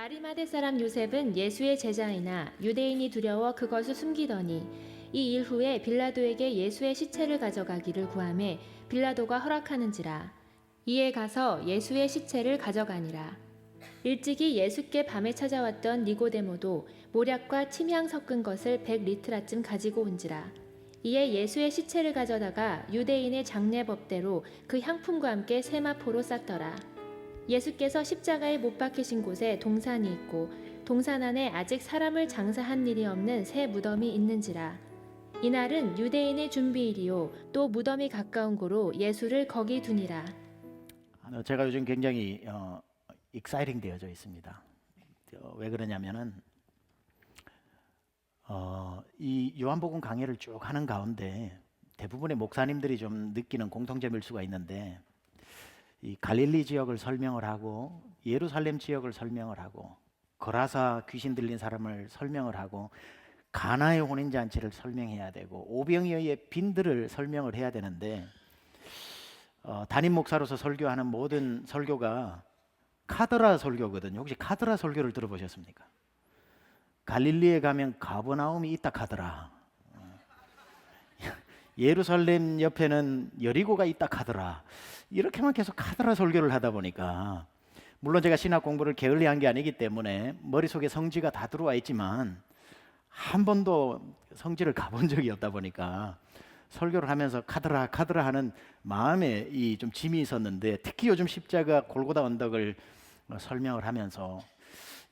아리마대 사람 요셉은 예수의 제자이나 유대인이 두려워 그것을 숨기더니 이 일 후에 빌라도에게 예수의 시체를 가져가기를 구하매 빌라도가 허락하는지라. 이에 가서 예수의 시체를 가져가니라. 일찍이 예수께 밤에 찾아왔던 니고데모도 모략과 침향 섞은 것을 100리트라쯤 가지고 온지라. 이에 예수의 시체를 가져다가 유대인의 장례법대로 그 향품과 함께 세마포로 쌌더라. 예수께서 십자가에 못 박히신 곳에 동산이 있고 동산 안에 아직 사람을 장사한 일이 없는 새 무덤이 있는지라. 이날은 유대인의 준비일이요 또 무덤이 가까운 고로 예수를 거기 두니라. 제가 요즘 굉장히 익사이팅 되어져 있습니다. 왜 그러냐면은 이 요한복음 강해를 쭉 하는 가운데 대부분의 목사님들이 좀 느끼는 공통점일 수가 있는데, 이 갈릴리 지역을 설명을 하고 예루살렘 지역을 설명을 하고 거라사 귀신 들린 사람을 설명을 하고 가나의 혼인잔치를 설명해야 되고 오병이어의 빈들을 설명을 해야 되는데, 담임 목사로서 설교하는 모든 설교가 카드라 설교거든요. 혹시 카드라 설교를 들어보셨습니까? 갈릴리에 가면 가버나움이 있다 카더라. 예루살렘 옆에는 여리고가 있다 카더라. 이렇게만 계속 카더라 설교를 하다 보니까, 물론 제가 신학 공부를 게을리한 게 아니기 때문에 머릿속에 성지가 다 들어와 있지만 한 번도 성지를 가본 적이 없다 보니까 설교를 하면서 카드라 카드라 하는 마음에 이 좀 짐이 있었는데, 특히 요즘 십자가 골고다 언덕을 설명을 하면서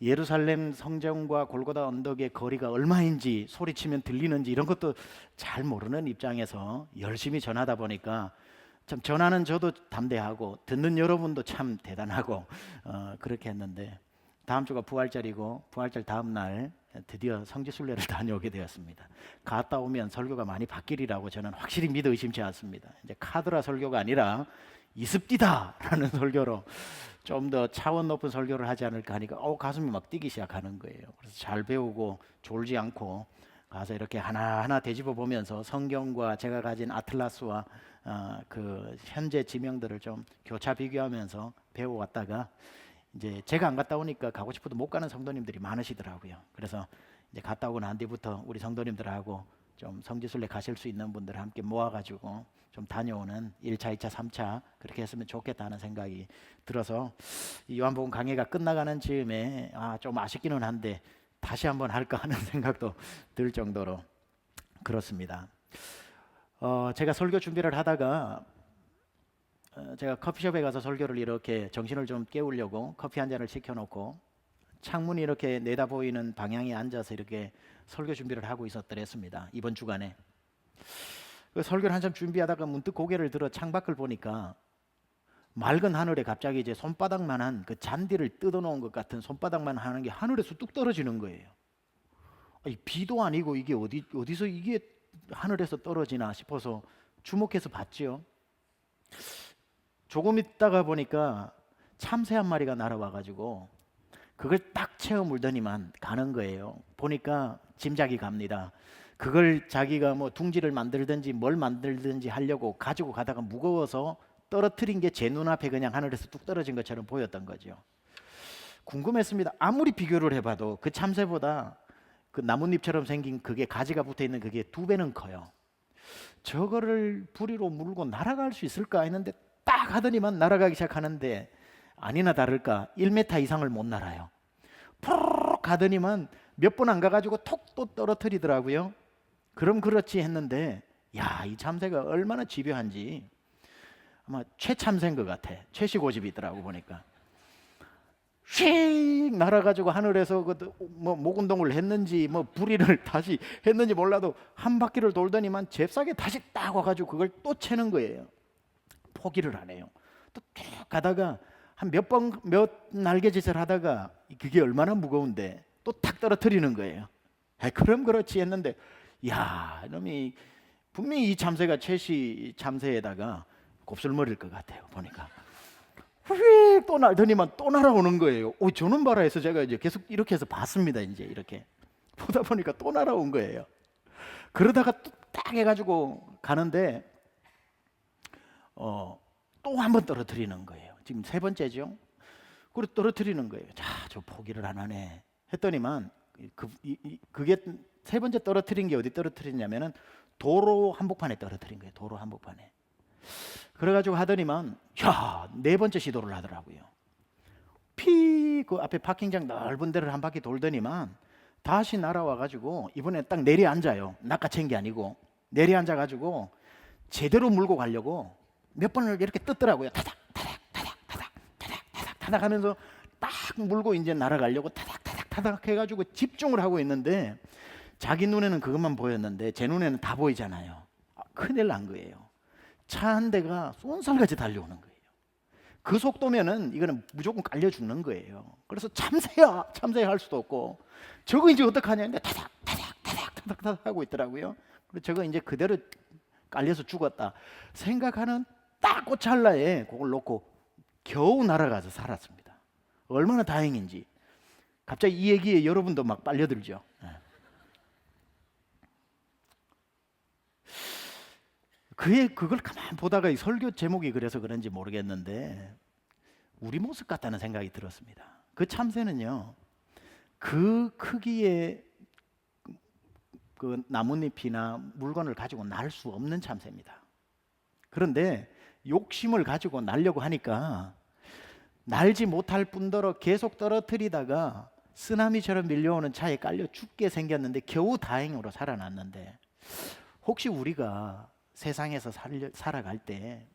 예루살렘 성전과 골고다 언덕의 거리가 얼마인지, 소리치면 들리는지 이런 것도 잘 모르는 입장에서 열심히 전하다 보니까 참 전하는 저도 담대하고 듣는 여러분도 참 대단하고 그렇게 했는데, 다음 주가 부활절이고 부활절 다음 날 드디어 성지순례를 다녀오게 되었습니다. 갔다 오면 설교가 많이 바뀌리라고 저는 확실히 믿어 의심치 않습니다. 이제 카드라 설교가 아니라 이습디다라는 설교로 좀 더 차원 높은 설교를 하지 않을까 하니까 가슴이 막 뛰기 시작하는 거예요. 그래서 잘 배우고 졸지 않고 가서 이렇게 하나하나 되짚어 보면서 성경과 제가 가진 아틀라스와 그 현재 지명들을 좀 교차 비교하면서 배워왔다가, 이제 제가 안 갔다 오니까 가고 싶어도 못 가는 성도님들이 많으시더라고요. 그래서 이제 갔다 오고 난 뒤부터 우리 성도님들하고 좀 성지순례 가실 수 있는 분들 함께 모아가지고 좀 다녀오는 1차, 2차, 3차 그렇게 했으면 좋겠다 하는 생각이 들어서, 이 요한복음 강해가 끝나가는 즈음에 좀 아쉽기는 한데 다시 한번 할까 하는 생각도 들 정도로 그렇습니다. 제가 설교 준비를 하다가 제가 커피숍에 가서 설교를 이렇게 정신을 좀 깨우려고 커피 한 잔을 시켜놓고 창문이 이렇게 내다 보이는 방향에 앉아서 이렇게 설교 준비를 하고 있었더랬습니다. 이번 주간에 그 설교를 한참 준비하다가 문득 고개를 들어 창밖을 보니까 맑은 하늘에 갑자기 이제 손바닥만한 그 잔디를 뜯어놓은 것 같은 손바닥만 하는 게 하늘에서 뚝 떨어지는 거예요. 비도 아니고 이게 어디서 이게 하늘에서 떨어지나 싶어서 주목해서 봤지요. 조금 있다가 보니까 참새 한 마리가 날아와가지고 그걸 딱 채워 물더니만 가는 거예요. 보니까 짐작이 갑니다. 그걸 자기가 뭐 둥지를 만들든지 뭘 만들든지 하려고 가지고 가다가 무거워서 떨어뜨린 게 제 눈앞에 그냥 하늘에서 뚝 떨어진 것처럼 보였던 거죠. 궁금했습니다. 아무리 비교를 해봐도 그 참새보다 그 나뭇잎처럼 생긴 그게 가지가 붙어 있는 그게 2배는 커요. 저거를 부리로 물고 날아갈 수 있을까 했는데 딱 하더니만 날아가기 시작하는데, 아니나 다를까 1m 이상을 못 날아요. 푸르륵 가더니만 몇 번 안 가가지고 톡 또 떨어뜨리더라고요. 그럼 그렇지 했는데, 이 참새가 얼마나 집요한지, 아마 최참새인 것 같아. 최씨고집이 있더라고 보니까. 휙 날아가지고 하늘에서 목 운동을 했는지 뭐 부리를 다시 했는지 몰라도 한 바퀴를 돌더니만 잽싸게 다시 딱 와가지고 그걸 또 채는 거예요. 포기를 안 해요. 또 쭉 가다가 한 몇 날개짓을 하다가 그게 얼마나 무거운데 또 탁 떨어뜨리는 거예요. 그럼 그렇지 했는데, 이놈이 분명히 이 참새가 최씨 참새에다가 곱슬머리일 것 같아요. 보니까 휙 또 날더니만 또 날아오는 거예요. 저놈 봐라 해서 제가 이제 계속 이렇게 해서 봤습니다. 이제 이렇게 보다 보니까 또 날아온 거예요. 그러다가 또 딱 해가지고 가는데 또 한 번 떨어뜨리는 거예요. 지금 3번째죠. 그리고 떨어뜨리는 거예요. 자, 저 포기를 안 하네 했더니만 그게 세 번째 떨어뜨린 게 어디 떨어뜨리냐면은 도로 한복판에 떨어뜨린 거예요. 도로 한복판에. 그래가지고 하더니만 네 번째 시도를 하더라고요. 그 앞에 파킹장 넓은 데를 한 바퀴 돌더니만 다시 날아와가지고 이번에 딱 내려앉아요. 낚아챈 게 아니고 내려앉아가지고 제대로 물고 가려고 몇 번을 이렇게 뜯더라고요. 타닥 타닥 타닥 타닥 타닥 타닥 타닥 하면서 딱 물고 이제 날아가려고 타닥 타닥 타닥 해가지고 집중을 하고 있는데 자기 눈에는 그것만 보였는데 제 눈에는 다 보이잖아요. 큰일 난 거예요. 차 한 대가 쏜살같이 달려오는 거예요. 그 속도면은 이거는 무조건 깔려 죽는 거예요. 그래서 참새야 할 수도 없고 저거 이제 어떡하냐 했는데 타닥 타닥 타닥 타닥 타닥 하고 있더라고요. 그리고 저거 이제 그대로 깔려서 죽었다 생각하는 딱 그 찰나에 그걸 놓고 겨우 날아가서 살았습니다. 얼마나 다행인지. 갑자기 이 얘기에 여러분도 막 빨려들죠. 그걸 가만 보다가 이 설교 제목이 그래서 그런지 모르겠는데 우리 모습 같다는 생각이 들었습니다. 그 참새는요, 그 크기의 그 나뭇잎이나 물건을 가지고 날 수 없는 참새입니다. 그런데 욕심을 가지고 날려고 하니까 날지 못할 뿐더러 계속 떨어뜨리다가 쓰나미처럼 밀려오는 차에 깔려 죽게 생겼는데 겨우 다행으로 살아났는데 혹시 우리가 세상에서 살아갈 때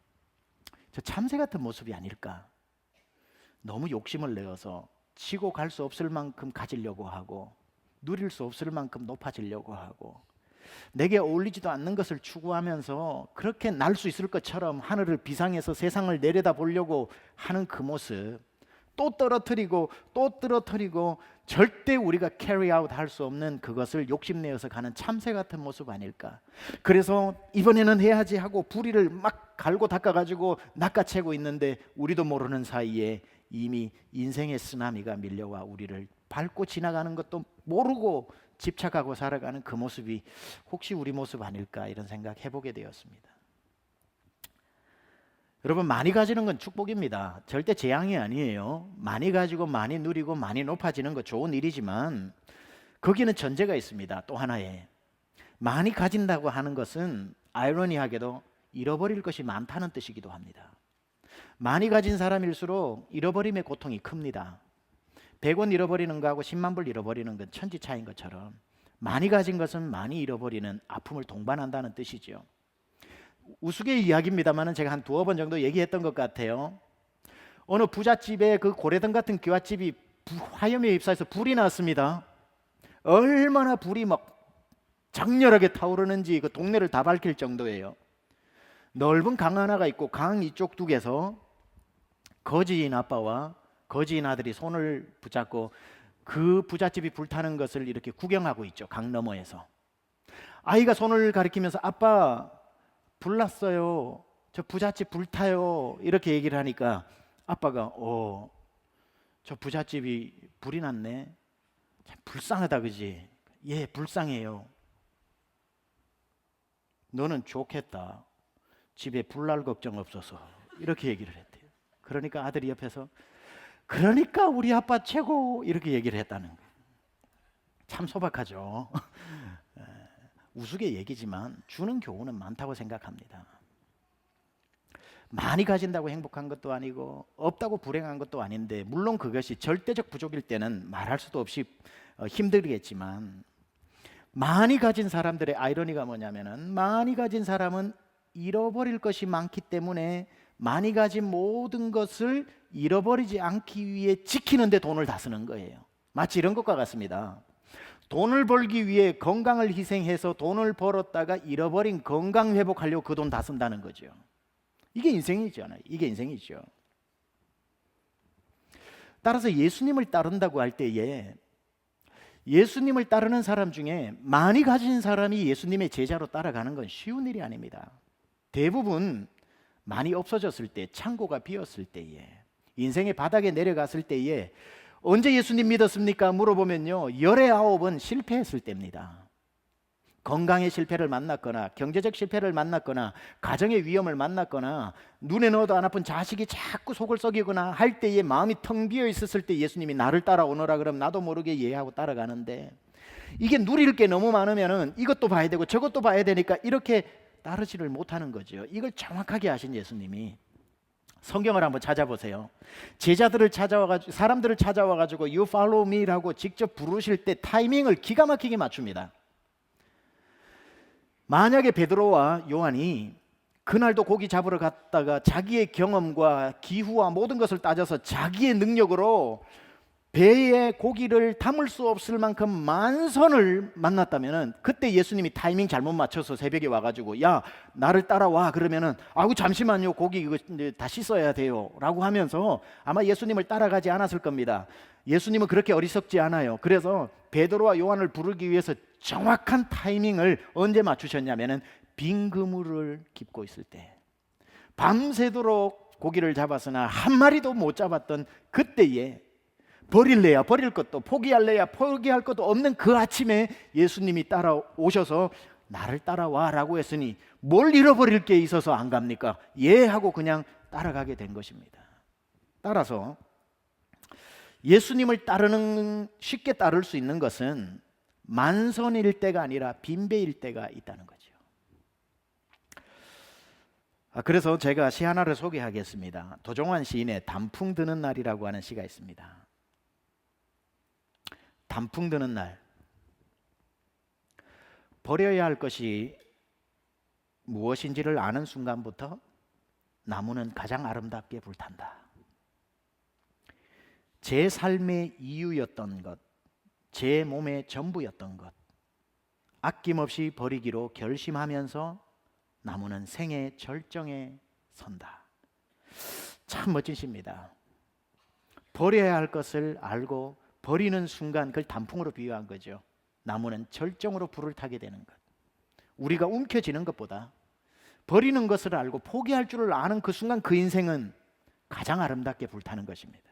저 참새 같은 모습이 아닐까? 너무 욕심을 내어서 치고 갈 수 없을 만큼 가지려고 하고 누릴 수 없을 만큼 높아지려고 하고 내게 어울리지도 않는 것을 추구하면서 그렇게 날 수 있을 것처럼 하늘을 비상해서 세상을 내려다보려고 하는 그 모습, 또 떨어뜨리고 또 떨어뜨리고 절대 우리가 캐리 아웃 할 수 없는 그것을 욕심내어서 가는 참새 같은 모습 아닐까. 그래서 이번에는 해야지 하고 부리를 막 갈고 닦아가지고 낚아채고 있는데 우리도 모르는 사이에 이미 인생의 쓰나미가 밀려와 우리를 밟고 지나가는 것도 모르고 집착하고 살아가는 그 모습이 혹시 우리 모습 아닐까 이런 생각 해보게 되었습니다. 여러분, 많이 가지는 건 축복입니다. 절대 재앙이 아니에요. 많이 가지고 많이 누리고 많이 높아지는 거 좋은 일이지만 거기는 전제가 있습니다. 또 하나의 많이 가진다고 하는 것은 아이러니하게도 잃어버릴 것이 많다는 뜻이기도 합니다. 많이 가진 사람일수록 잃어버림의 고통이 큽니다. 100원 잃어버리는 거하고 10만 불 잃어버리는 건 천지 차이인 것처럼 많이 가진 것은 많이 잃어버리는 아픔을 동반한다는 뜻이죠. 우스갯 이야기입니다만 제가 한 두어 번 정도 얘기했던 것 같아요. 어느 부잣집에 그 고래등 같은 기와집이 화염에 휩싸여서 불이 났습니다. 얼마나 불이 막 장렬하게 타오르는지 그 동네를 다 밝힐 정도예요. 넓은 강 하나가 있고 강 이쪽 둑에서 거지인 아빠와 거지인 아들이 손을 붙잡고 그 부잣집이 불타는 것을 이렇게 구경하고 있죠. 강 너머에서. 아이가 손을 가리키면서 아빠 불났어요. 저 부잣집 불타요. 이렇게 얘기를 하니까 아빠가 저 부잣집이 불이 났네. 참 불쌍하다 그지? 예, 불쌍해요. 너는 좋겠다. 집에 불날 걱정 없어서. 이렇게 얘기를 했대요. 그러니까 아들이 옆에서 그러니까 우리 아빠 최고 이렇게 얘기를 했다는 거예요. 참 소박하죠. 우스개 얘기지만 주는 교훈은 많다고 생각합니다. 많이 가진다고 행복한 것도 아니고 없다고 불행한 것도 아닌데 물론 그것이 절대적 부족일 때는 말할 수도 없이 힘들겠지만 많이 가진 사람들의 아이러니가 뭐냐면은 많이 가진 사람은 잃어버릴 것이 많기 때문에 많이 가진 모든 것을 잃어버리지 않기 위해 지키는 데 돈을 다 쓰는 거예요. 마치 이런 것과 같습니다. 돈을 벌기 위해 건강을 희생해서 돈을 벌었다가 잃어버린 건강 회복하려고 그 돈 다 쓴다는 거죠. 이게 인생이잖아요. 이게 인생이죠. 따라서 예수님을 따른다고 할 때에 예수님을 따르는 사람 중에 많이 가진 사람이 예수님의 제자로 따라가는 건 쉬운 일이 아닙니다. 대부분 많이 없어졌을 때, 창고가 비었을 때에, 인생의 바닥에 내려갔을 때에 언제 예수님 믿었습니까? 물어보면요 19은 실패했을 때입니다. 건강의 실패를 만났거나 경제적 실패를 만났거나 가정의 위험을 만났거나 눈에 넣어도 안 아픈 자식이 자꾸 속을 썩이거나 할 때에 마음이 텅 비어 있었을 때 예수님이 나를 따라오너라 그러면 나도 모르게 예하고 따라가는데, 이게 누릴 게 너무 많으면은 이것도 봐야 되고 저것도 봐야 되니까 이렇게 따르지를 못하는 거죠. 이걸 정확하게 아신 예수님이 성경을 한번 찾아보세요. 제자들을 찾아와가지고 사람들을 찾아와가지고 You follow me라고 직접 부르실 때 타이밍을 기가 막히게 맞춥니다. 만약에 베드로와 요한이 그날도 고기 잡으러 갔다가 자기의 경험과 기후와 모든 것을 따져서 자기의 능력으로 배에 고기를 담을 수 없을 만큼 만선을 만났다면은, 그때 예수님이 타이밍 잘못 맞춰서 새벽에 와가지고 야 나를 따라와 그러면은 아우 잠시만요 고기 이거 이제 다 씻어야 돼요 라고 하면서 아마 예수님을 따라가지 않았을 겁니다. 예수님은 그렇게 어리석지 않아요. 그래서 베드로와 요한을 부르기 위해서 정확한 타이밍을 언제 맞추셨냐면은 빈 그물을 깁고 있을 때, 밤새도록 고기를 잡았으나 한 마리도 못 잡았던 그때에 버릴래야 버릴 것도 포기할래야 포기할 것도 없는 그 아침에 예수님이 따라오셔서 나를 따라와 라고 했으니 뭘 잃어버릴 게 있어서 안 갑니까? 예 하고 그냥 따라가게 된 것입니다. 따라서 예수님을 쉽게 따를 수 있는 것은 만선일 때가 아니라 빈배일 때가 있다는 거죠. 그래서 제가 시 하나를 소개하겠습니다. 도종환 시인의 단풍 드는 날이라고 하는 시가 있습니다. 단풍 드는 날, 버려야 할 것이 무엇인지를 아는 순간부터 나무는 가장 아름답게 불탄다. 제 삶의 이유였던 것, 제 몸의 전부였던 것, 아낌없이 버리기로 결심하면서 나무는 생의 절정에 선다. 참 멋진 시입니다. 버려야 할 것을 알고 버리는 순간, 그걸 단풍으로 비유한 거죠. 나무는 절정으로 불을 타게 되는 것. 우리가 움켜쥐는 것보다 버리는 것을 알고 포기할 줄을 아는 그 순간, 그 인생은 가장 아름답게 불타는 것입니다.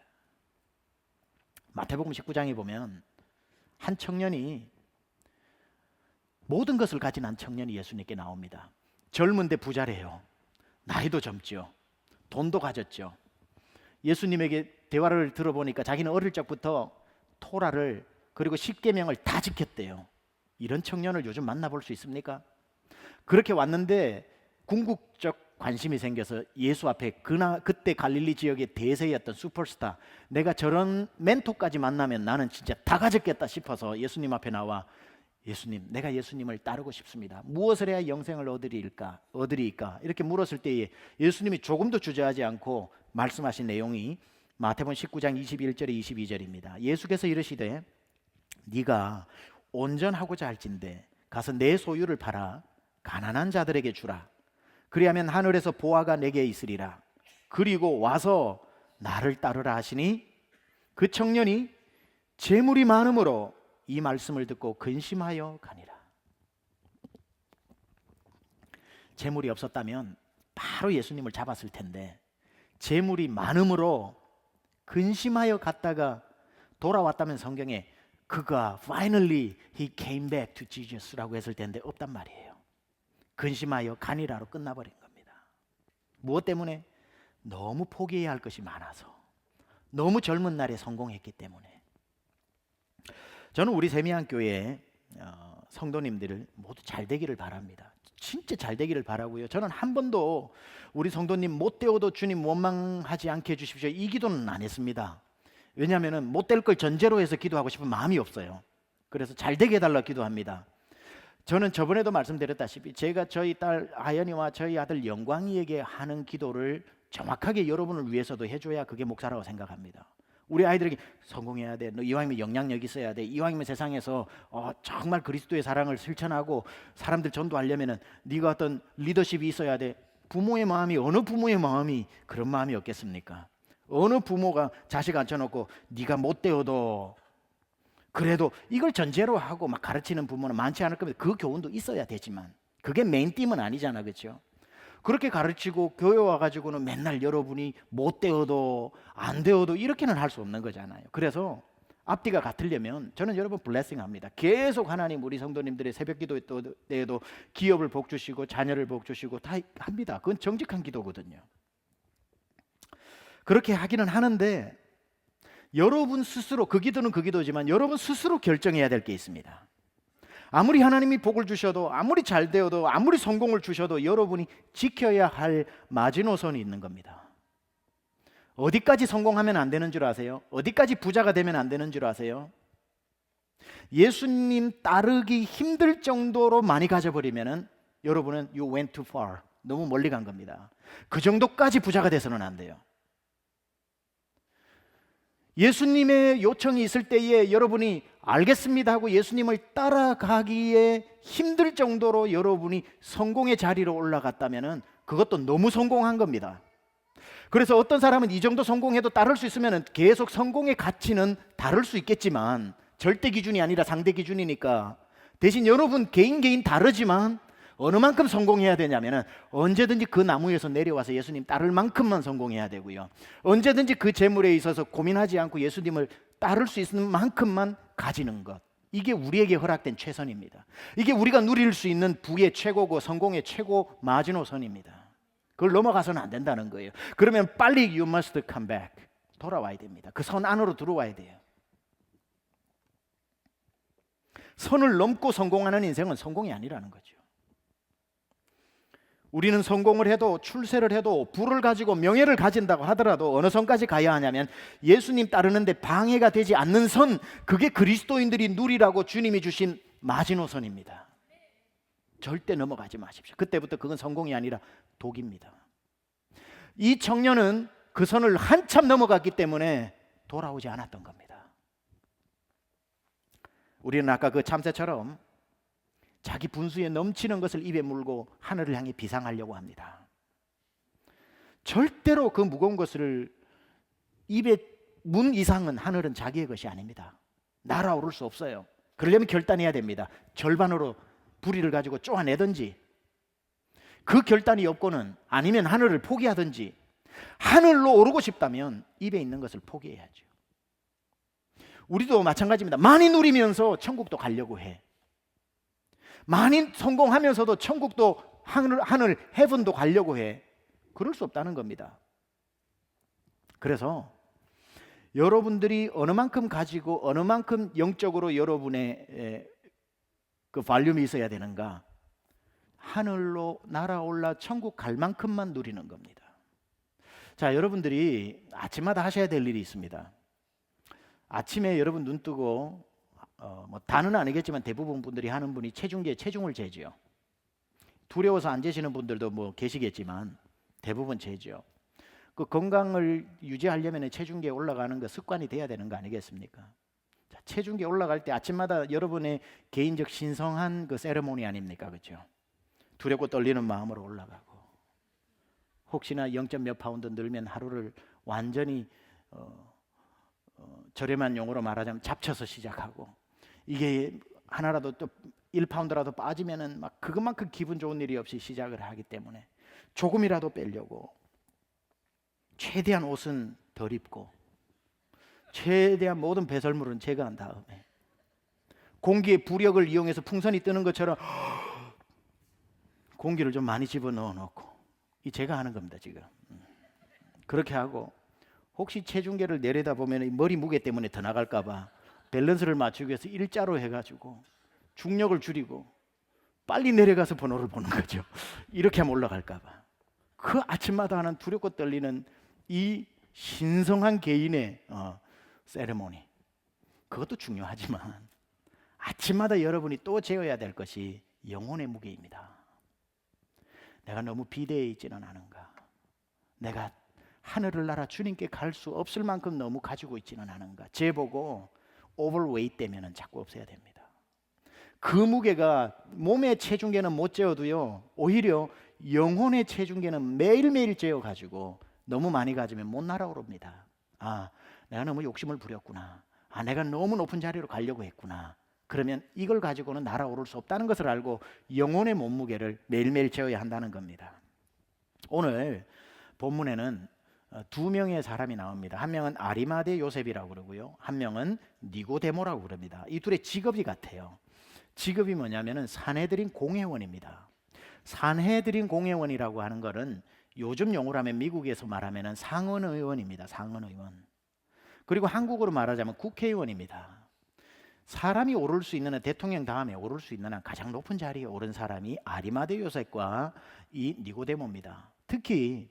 마태복음 19장에 보면 한 청년이, 모든 것을 가진 한 청년이 예수님께 나옵니다. 젊은데 부자래요. 나이도 젊죠. 돈도 가졌죠. 예수님에게 대화를 들어보니까 자기는 어릴 적부터 토라를 그리고 십계명을 다 지켰대요. 이런 청년을 요즘 만나볼 수 있습니까? 그렇게 왔는데 궁극적 관심이 생겨서 예수 앞에 그때 갈릴리 지역의 대세였던 슈퍼스타, 내가 저런 멘토까지 만나면 나는 진짜 다 가졌겠다 싶어서 예수님 앞에 나와 예수님, 내가 예수님을 따르고 싶습니다. 무엇을 해야 영생을 얻으리이까? 이렇게 물었을 때에 예수님이 조금도 주저하지 않고 말씀하신 내용이 마태복음 19장 21절에 22절입니다. 예수께서 이르시되 네가 온전하고자 할진대 가서 내 소유를 팔아 가난한 자들에게 주라. 그리하면 하늘에서 보화가 내게 있으리라. 그리고 와서 나를 따르라 하시니 그 청년이 재물이 많음으로 이 말씀을 듣고 근심하여 가니라. 재물이 없었다면 바로 예수님을 잡았을 텐데 재물이 많음으로 근심하여 갔다가 돌아왔다면 성경에 그가 finally he came back to Jesus라고 했을 텐데 없단 말이에요. 근심하여 가니라로 끝나버린 겁니다. 무엇 때문에? 너무 포기해야 할 것이 많아서, 너무 젊은 날에 성공했기 때문에. 저는 우리 세미안교회 성도님들을 모두 잘 되기를 바랍니다. 진짜 잘 되기를 바라고요. 저는 한 번도 우리 성도님 못되어도 주님 원망하지 않게 해주십시오, 이 기도는 안 했습니다. 왜냐하면 못될 걸 전제로 해서 기도하고 싶은 마음이 없어요. 그래서 잘 되게 해달라 기도합니다. 저는 저번에도 말씀드렸다시피 제가 저희 딸 아연이와 저희 아들 영광이에게 하는 기도를 정확하게 여러분을 위해서도 해줘야 그게 목사라고 생각합니다. 우리 아이들에게 성공해야 돼, 너 이왕이면 영향력 있어야 돼, 이왕이면 세상에서 정말 그리스도의 사랑을 실천하고 사람들 전도하려면은 네가 어떤 리더십이 있어야 돼. 부모의 마음이, 어느 부모의 마음이 그런 마음이 없겠습니까? 어느 부모가 자식 앉혀놓고 네가 못되어도 그래도 이걸 전제로 하고 막 가르치는 부모는 많지 않을 겁니다. 그 교훈도 있어야 되지만 그게 메인팀은 아니잖아, 그렇죠? 그렇게 가르치고 교회 와가지고는 맨날 여러분이 못 되어도 안 되어도 이렇게는 할 수 없는 거잖아요. 그래서 앞뒤가 같으려면 저는 여러분 블레싱합니다. 계속 하나님 우리 성도님들의 새벽 기도 때에도 기업을 복 주시고 자녀를 복 주시고 다 합니다. 그건 정직한 기도거든요. 그렇게 하기는 하는데 여러분 스스로, 그 기도는 그 기도지만 여러분 스스로 결정해야 될 게 있습니다. 아무리 하나님이 복을 주셔도, 아무리 잘 되어도, 아무리 성공을 주셔도 여러분이 지켜야 할 마지노선이 있는 겁니다. 어디까지 성공하면 안 되는 줄 아세요? 어디까지 부자가 되면 안 되는 줄 아세요? 예수님 따르기 힘들 정도로 많이 가져버리면은 여러분은 you went too far. 너무 멀리 간 겁니다. 그 정도까지 부자가 돼서는 안 돼요. 예수님의 요청이 있을 때에 여러분이 알겠습니다 하고 예수님을 따라가기에 힘들 정도로 여러분이 성공의 자리로 올라갔다면은 그것도 너무 성공한 겁니다. 그래서 어떤 사람은 이 정도 성공해도 따를 수 있으면 계속 성공의 가치는 다를 수 있겠지만 절대 기준이 아니라 상대 기준이니까 대신 여러분 개인 다르지만 어느 만큼 성공해야 되냐면은 언제든지 그 나무에서 내려와서 예수님 따를 만큼만 성공해야 되고요. 언제든지 그 재물에 있어서 고민하지 않고 예수님을 따를 수 있는 만큼만 가지는 것. 이게 우리에게 허락된 최선입니다. 이게 우리가 누릴 수 있는 부의 최고고 성공의 최고 마지노선입니다. 그걸 넘어가서는 안 된다는 거예요. 그러면 빨리 you must come back. 돌아와야 됩니다. 그 선 안으로 들어와야 돼요. 선을 넘고 성공하는 인생은 성공이 아니라는 거죠. 우리는 성공을 해도 출세를 해도 부를 가지고 명예를 가진다고 하더라도 어느 선까지 가야 하냐면 예수님 따르는데 방해가 되지 않는 선, 그게 그리스도인들이 누리라고 주님이 주신 마지노선입니다. 절대 넘어가지 마십시오. 그때부터 그건 성공이 아니라 독입니다. 이 청년은 그 선을 한참 넘어갔기 때문에 돌아오지 않았던 겁니다. 우리는 아까 그 참새처럼 자기 분수에 넘치는 것을 입에 물고 하늘을 향해 비상하려고 합니다. 절대로 그 무거운 것을 입에 문 이상은 하늘은 자기의 것이 아닙니다. 날아오를 수 없어요. 그러려면 결단해야 됩니다. 절반으로 부리를 가지고 쪼아내든지, 그 결단이 없고는 아니면 하늘을 포기하든지, 하늘로 오르고 싶다면 입에 있는 것을 포기해야죠. 우리도 마찬가지입니다. 많이 누리면서 천국도 가려고 해. 많이 성공하면서도 천국도 하늘 헤븐도 가려고 해. 그럴 수 없다는 겁니다. 그래서 여러분들이 어느 만큼 가지고 어느 만큼 영적으로 여러분의 그 발륨이 있어야 되는가? 하늘로 날아올라 천국 갈 만큼만 누리는 겁니다. 자, 여러분들이 아침마다 하셔야 될 일이 있습니다. 아침에 여러분 눈 뜨고 뭐 다는 아니겠지만 대부분 분들이 하는 분이 체중계에 체중을 재죠. 두려워서 안 재시는 분들도 뭐 계시겠지만 대부분 재죠. 그 건강을 유지하려면 체중계에 올라가는 거 습관이 돼야 되는 거 아니겠습니까? 자, 체중계에 올라갈 때 아침마다 여러분의 개인적 신성한 그 세레모니 아닙니까? 그렇죠? 두렵고 떨리는 마음으로 올라가고, 혹시나 0. 몇 파운드 늘면 하루를 완전히 저렴한 용어로 말하자면 잡쳐서 시작하고, 이게 하나라도 또 1파운드라도 빠지면은 막 그것만큼 기분 좋은 일이 없이 시작을 하기 때문에 조금이라도 빼려고 최대한 옷은 덜 입고 최대한 모든 배설물은 제거한 다음에 공기의 부력을 이용해서 풍선이 뜨는 것처럼 공기를 좀 많이 집어넣어 놓고, 이 제가 하는 겁니다 지금. 그렇게 하고 혹시 체중계를 내려다 보면 머리 무게 때문에 더 나갈까 봐 밸런스를 맞추기 위해서 일자로 해가지고 중력을 줄이고 빨리 내려가서 번호를 보는 거죠. 이렇게 하면 올라갈까 봐. 그 아침마다 하는 두렵고 떨리는 이 신성한 개인의 세레모니, 그것도 중요하지만 아침마다 여러분이 또 재어야 될 것이 영혼의 무게입니다. 내가 너무 비대해 있지는 않은가? 내가 하늘을 날아 주님께 갈 수 없을 만큼 너무 가지고 있지는 않은가? 재보고 오버웨이트 되면 자꾸 없애야 됩니다. 그 무게가 몸의 체중계는 못 재어도요, 오히려 영혼의 체중계는 매일매일 재어가지고 너무 많이 가지면 못 날아오릅니다. 아, 내가 너무 욕심을 부렸구나. 아, 내가 너무 높은 자리로 가려고 했구나. 그러면 이걸 가지고는 날아오를 수 없다는 것을 알고 영혼의 몸무게를 매일매일 재어야 한다는 겁니다. 오늘 본문에는 두 명의 사람이 나옵니다. 한 명은 아리마대 요셉이라고 그러고요. 한 명은 니고데모라고 그럽니다. 이 둘의 직업이 같아요. 직업이 뭐냐면은 산헤드린 공회원입니다. 산헤드린 공회원이라고 하는 것은 요즘 용어로 하면 미국에서 말하면은 상원의원입니다. 상원의원. 그리고 한국어로 말하자면 국회의원입니다. 사람이 오를 수 있는 대통령 다음에 오를 수 있는 가장 높은 자리에 오른 사람이 아리마대 요셉과 이 니고데모입니다. 특히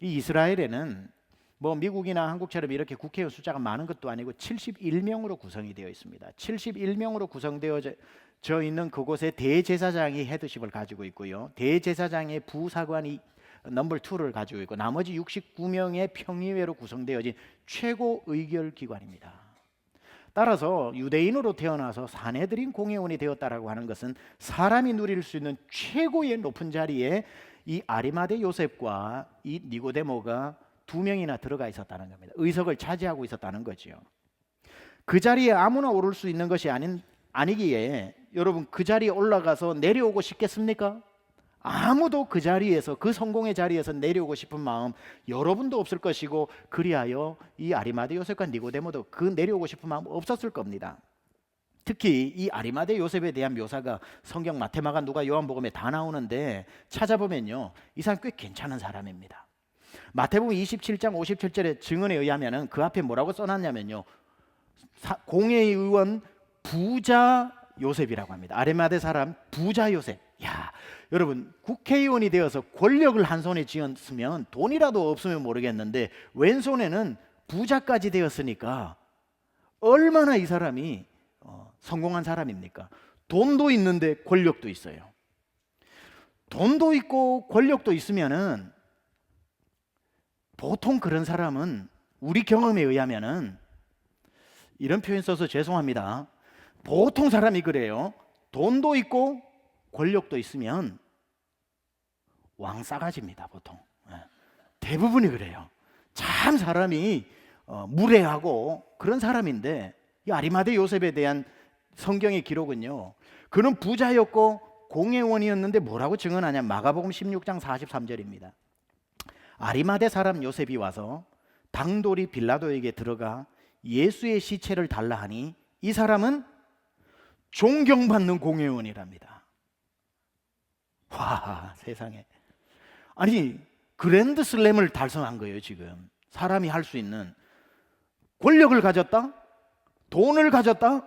이 이스라엘에는 뭐 미국이나 한국처럼 이렇게 국회의원 숫자가 많은 것도 아니고 71명으로 구성이 되어 있습니다. 71명으로 구성되어져 있는 그곳에 대제사장이 헤드십을 가지고 있고요. 대제사장의 부사관이 넘버 2를 가지고 있고 나머지 69명의 평의회로 구성되어진 최고 의결 기관입니다. 따라서 유대인으로 태어나서 산헤드린 공회원이 되었다라고 하는 것은 사람이 누릴 수 있는 최고의 높은 자리에 이 아리마대 요셉과 이 니고데모가 두 명이나 들어가 있었다는 겁니다. 의석을 차지하고 있었다는 거죠. 그 자리에 아무나 오를 수 있는 것이 아니기에 여러분 그 자리에 올라가서 내려오고 싶겠습니까? 아무도 그 자리에서 그 성공의 자리에서 내려오고 싶은 마음 여러분도 없을 것이고 그리하여 이 아리마대 요셉과 니고데모도 그 내려오고 싶은 마음 없었을 겁니다. 특히 이 아리마대 요셉에 대한 묘사가 성경 마태마가 누가 요한복음에 다 나오는데 찾아보면요 이 사람 꽤 괜찮은 사람입니다. 마태복음 27장 57절의 증언에 의하면은 그 앞에 뭐라고 써놨냐면요 공회의원 부자 요셉이라고 합니다. 아리마대 사람 부자 요셉. 야, 여러분 국회의원이 되어서 권력을 한 손에 쥐었으면 돈이라도 없으면 모르겠는데 왼손에는 부자까지 되었으니까 얼마나 이 사람이 성공한 사람입니까? 돈도 있는데 권력도 있어요. 돈도 있고 권력도 있으면은 보통 그런 사람은 우리 경험에 의하면은 이런 표현 써서 죄송합니다. 보통 사람이 그래요. 돈도 있고 권력도 있으면 왕싸가지입니다. 보통 대부분이 그래요. 참 사람이 무례하고 그런 사람인데 이 아리마대 요셉에 대한 성경의 기록은요 그는 부자였고 공회원이었는데 뭐라고 증언하냐 마가복음 16장 43절입니다. 아리마대 사람 요셉이 와서 당돌이 빌라도에게 들어가 예수의 시체를 달라 하니 이 사람은 존경받는 공회원이랍니다. 와, 세상에. 아니 그랜드 슬램을 달성한 거예요. 지금 사람이 할 수 있는 권력을 가졌다, 돈을 가졌다,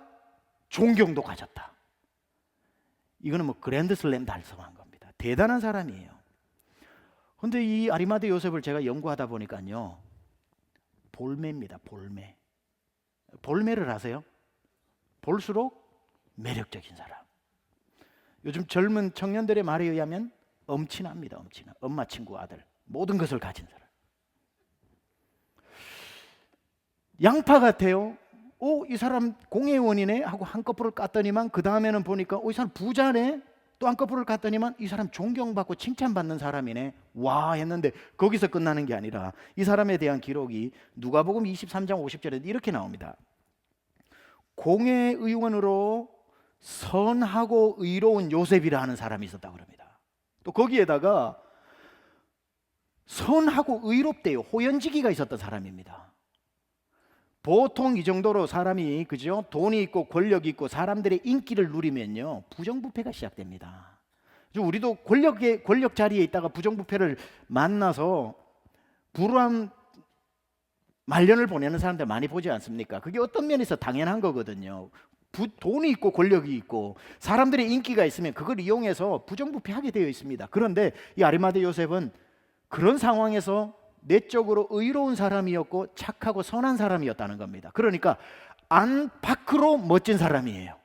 존경도 가졌다. 이거는 뭐 그랜드 슬램 달성한 겁니다. 대단한 사람이에요. 근데 이 아리마대 요셉을 제가 연구하다 보니까요 볼매입니다. 볼매. 볼매를 아세요? 볼수록 매력적인 사람. 요즘 젊은 청년들의 말에 의하면 엄친아입니다. 엄친아. 엄마 친구 아들. 모든 것을 가진 사람. 양파 같아요. 이 사람 공회원이네 하고 한꺼풀을 깠더니만 그 다음에는 보니까 이 사람 부자네. 또 한꺼풀을 깠더니만 이 사람 존경받고 칭찬받는 사람이네. 와 했는데 거기서 끝나는 게 아니라 이 사람에 대한 기록이 누가복음 23장 50절에 이렇게 나옵니다. 공회의원으로 선하고 의로운 요셉이라 하는 사람이 있었다고 합니다. 또 거기에다가 선하고 의롭대요. 호연지기가 있었던 사람입니다. 보통 이 정도로 사람이 그죠? 돈이 있고 권력이 있고 사람들의 인기를 누리면요 부정부패가 시작됩니다. 우리도 권력 자리에 있다가 부정부패를 만나서 불우한 말년을 보내는 사람들 많이 보지 않습니까? 그게 어떤 면에서 당연한 거거든요. 돈이 있고 권력이 있고 사람들의 인기가 있으면 그걸 이용해서 부정부패하게 되어 있습니다. 그런데 이 아리마대 요셉은 그런 상황에서 내적으로 의로운 사람이었고 착하고 선한 사람이었다는 겁니다. 그러니까 안팎으로 멋진 사람이에요.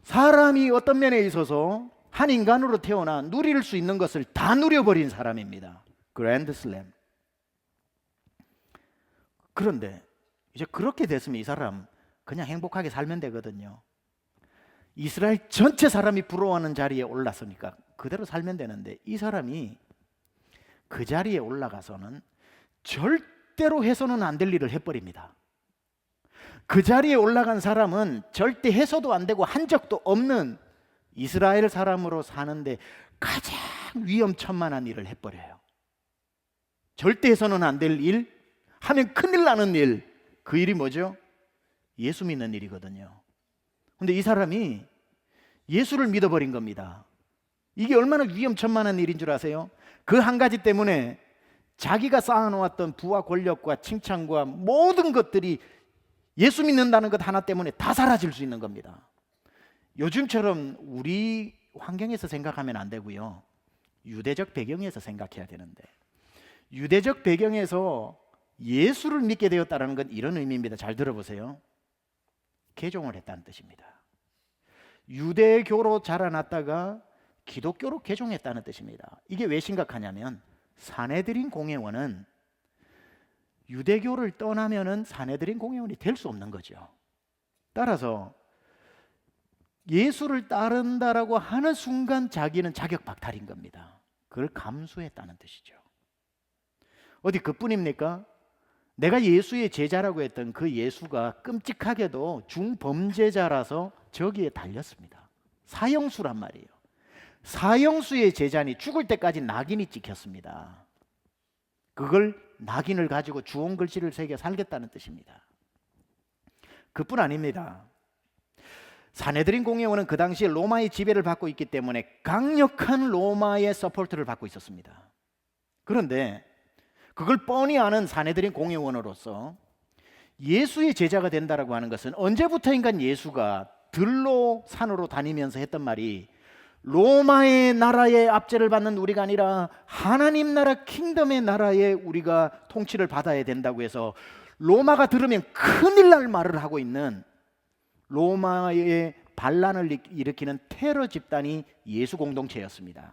사람이 어떤 면에 있어서 한 인간으로 태어나 누릴 수 있는 것을 다 누려버린 사람입니다. 그랜드 슬램. 그런데 이제 그렇게 됐으면 이 사람 그냥 행복하게 살면 되거든요. 이스라엘 전체 사람이 부러워하는 자리에 올랐으니까 그대로 살면 되는데 이 사람이 그 자리에 올라가서는 절대로 해서는 안 될 일을 해버립니다. 그 자리에 올라간 사람은 절대 해서도 안 되고 한 적도 없는 이스라엘 사람으로 사는데 가장 위험천만한 일을 해버려요. 절대 해서는 안 될 일, 하면 큰일 나는 일, 그 일이 뭐죠? 예수 믿는 일이거든요. 근데 이 사람이 예수를 믿어버린 겁니다. 이게 얼마나 위험천만한 일인 줄 아세요? 그 한 가지 때문에 자기가 쌓아놓았던 부와 권력과 칭찬과 모든 것들이 예수 믿는다는 것 하나 때문에 다 사라질 수 있는 겁니다. 요즘처럼 우리 환경에서 생각하면 안 되고요. 유대적 배경에서 생각해야 되는데, 유대적 배경에서 예수를 믿게 되었다는 건 이런 의미입니다. 잘 들어보세요. 개종을 했다는 뜻입니다. 유대교로 자라났다가 기독교로 개종했다는 뜻입니다. 이게 왜 심각하냐면 사내들인 공회원은 유대교를 떠나면은 사내들인 공회원이 될 수 없는 거죠. 따라서 예수를 따른다라고 하는 순간 자기는 자격 박탈인 겁니다. 그걸 감수했다는 뜻이죠. 어디 그뿐입니까? 내가 예수의 제자라고 했던 그 예수가 끔찍하게도 중범죄자라서 저기에 달렸습니다. 사형수란 말이에요. 사형수의 제자니 죽을 때까지 낙인이 찍혔습니다. 그걸 낙인을 가지고 주홍 글씨를 새겨 살겠다는 뜻입니다. 그뿐 아닙니다. 사내들인 공회원은 그 당시에 로마의 지배를 받고 있기 때문에 강력한 로마의 서포트를 받고 있었습니다. 그런데 그걸 뻔히 아는 사내들인 공회원으로서 예수의 제자가 된다라고 하는 것은 언제부터인가 예수가 들로 산으로 다니면서 했던 말이 로마의 나라의 압제를 받는 우리가 아니라 하나님 나라 킹덤의 나라에 우리가 통치를 받아야 된다고 해서 로마가 들으면 큰일 날 말을 하고 있는 로마의 반란을 일으키는 테러 집단이 예수 공동체였습니다.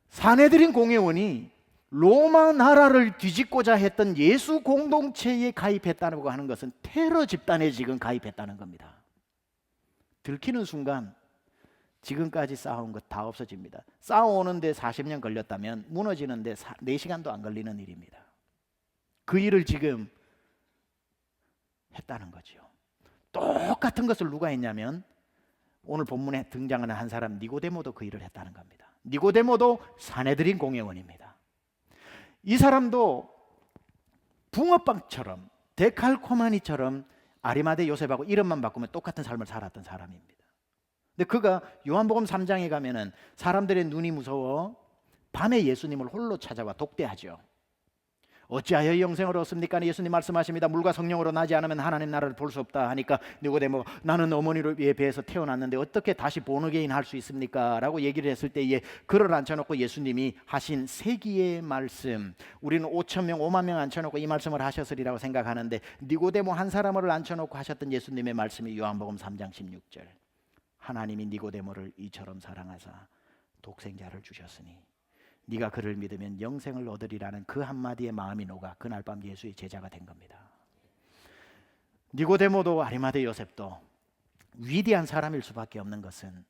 사내들인 공회원이 로마 나라를 뒤집고자 했던 예수 공동체에 가입했다고 하는 것은 테러 집단에 지금 가입했다는 겁니다. 들키는 순간 지금까지 쌓아온 것 다 없어집니다. 쌓아오는데 40년 걸렸다면 무너지는데 4시간도 안 걸리는 일입니다. 그 일을 지금 했다는 거죠. 똑같은 것을 누가 했냐면 오늘 본문에 등장하는 한 사람 니고데모도 그 일을 했다는 겁니다. 니고데모도 사내들인 공회원입니다. 이 사람도 붕어빵처럼 데칼코마니처럼 아리마대 요셉하고 이름만 바꾸면 똑같은 삶을 살았던 사람입니다. 근데 그가 요한복음 3장에 가면은 사람들의 눈이 무서워 밤에 예수님을 홀로 찾아와 독대하죠. 어찌하여 영생을 얻습니까? 예수님 말씀하십니다. 물과 성령으로 나지 않으면 하나님 나라를 볼 수 없다 하니까 니고데모 나는 어머니에 배에서 태어났는데 어떻게 다시 본어게인 할 수 있습니까? 라고 얘기를 했을 때에 그를 앉혀놓고 예수님이 하신 세기의 말씀, 우리는 5,000명 5만 명 앉혀놓고 이 말씀을 하셨으리라고 생각하는데 니고데모 한 사람을 앉혀놓고 하셨던 예수님의 말씀이 요한복음 3장 16절, 하나님이 니고데모를 이처럼 사랑하사 독생자를 주셨으니 네가 그를 믿으면 영생을 얻으리라는 그 한마디의 마음이 녹아 그날 밤 예수의 제자가 된 겁니다. 니고데모도 아리마대 요셉도 위대한 사람일 수밖에 없는 것은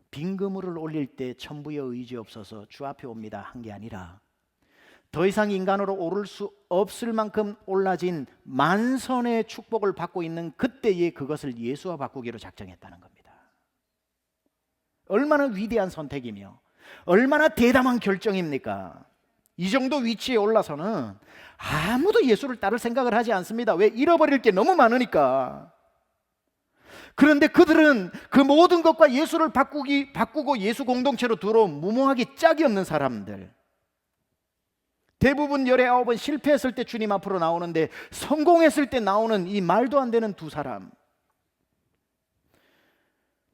빈 그물을 올릴 때 천부의 의지 없어서 주 앞에 옵니다 한 게 아니라 더 이상 인간으로 오를 수 없을 만큼 올라진 만선의 축복을 받고 있는 그때에 그것을 예수와 바꾸기로 작정했다는 겁니다. 얼마나 위대한 선택이며 얼마나 대담한 결정입니까? 이 정도 위치에 올라서는 아무도 예수를 따를 생각을 하지 않습니다. 왜? 잃어버릴 게 너무 많으니까. 그런데 그들은 그 모든 것과 예수를 바꾸고 예수 공동체로 들어온 무모하기 짝이 없는 사람들. 대부분 19번 실패했을 때 주님 앞으로 나오는데 성공했을 때 나오는 이 말도 안 되는 두 사람.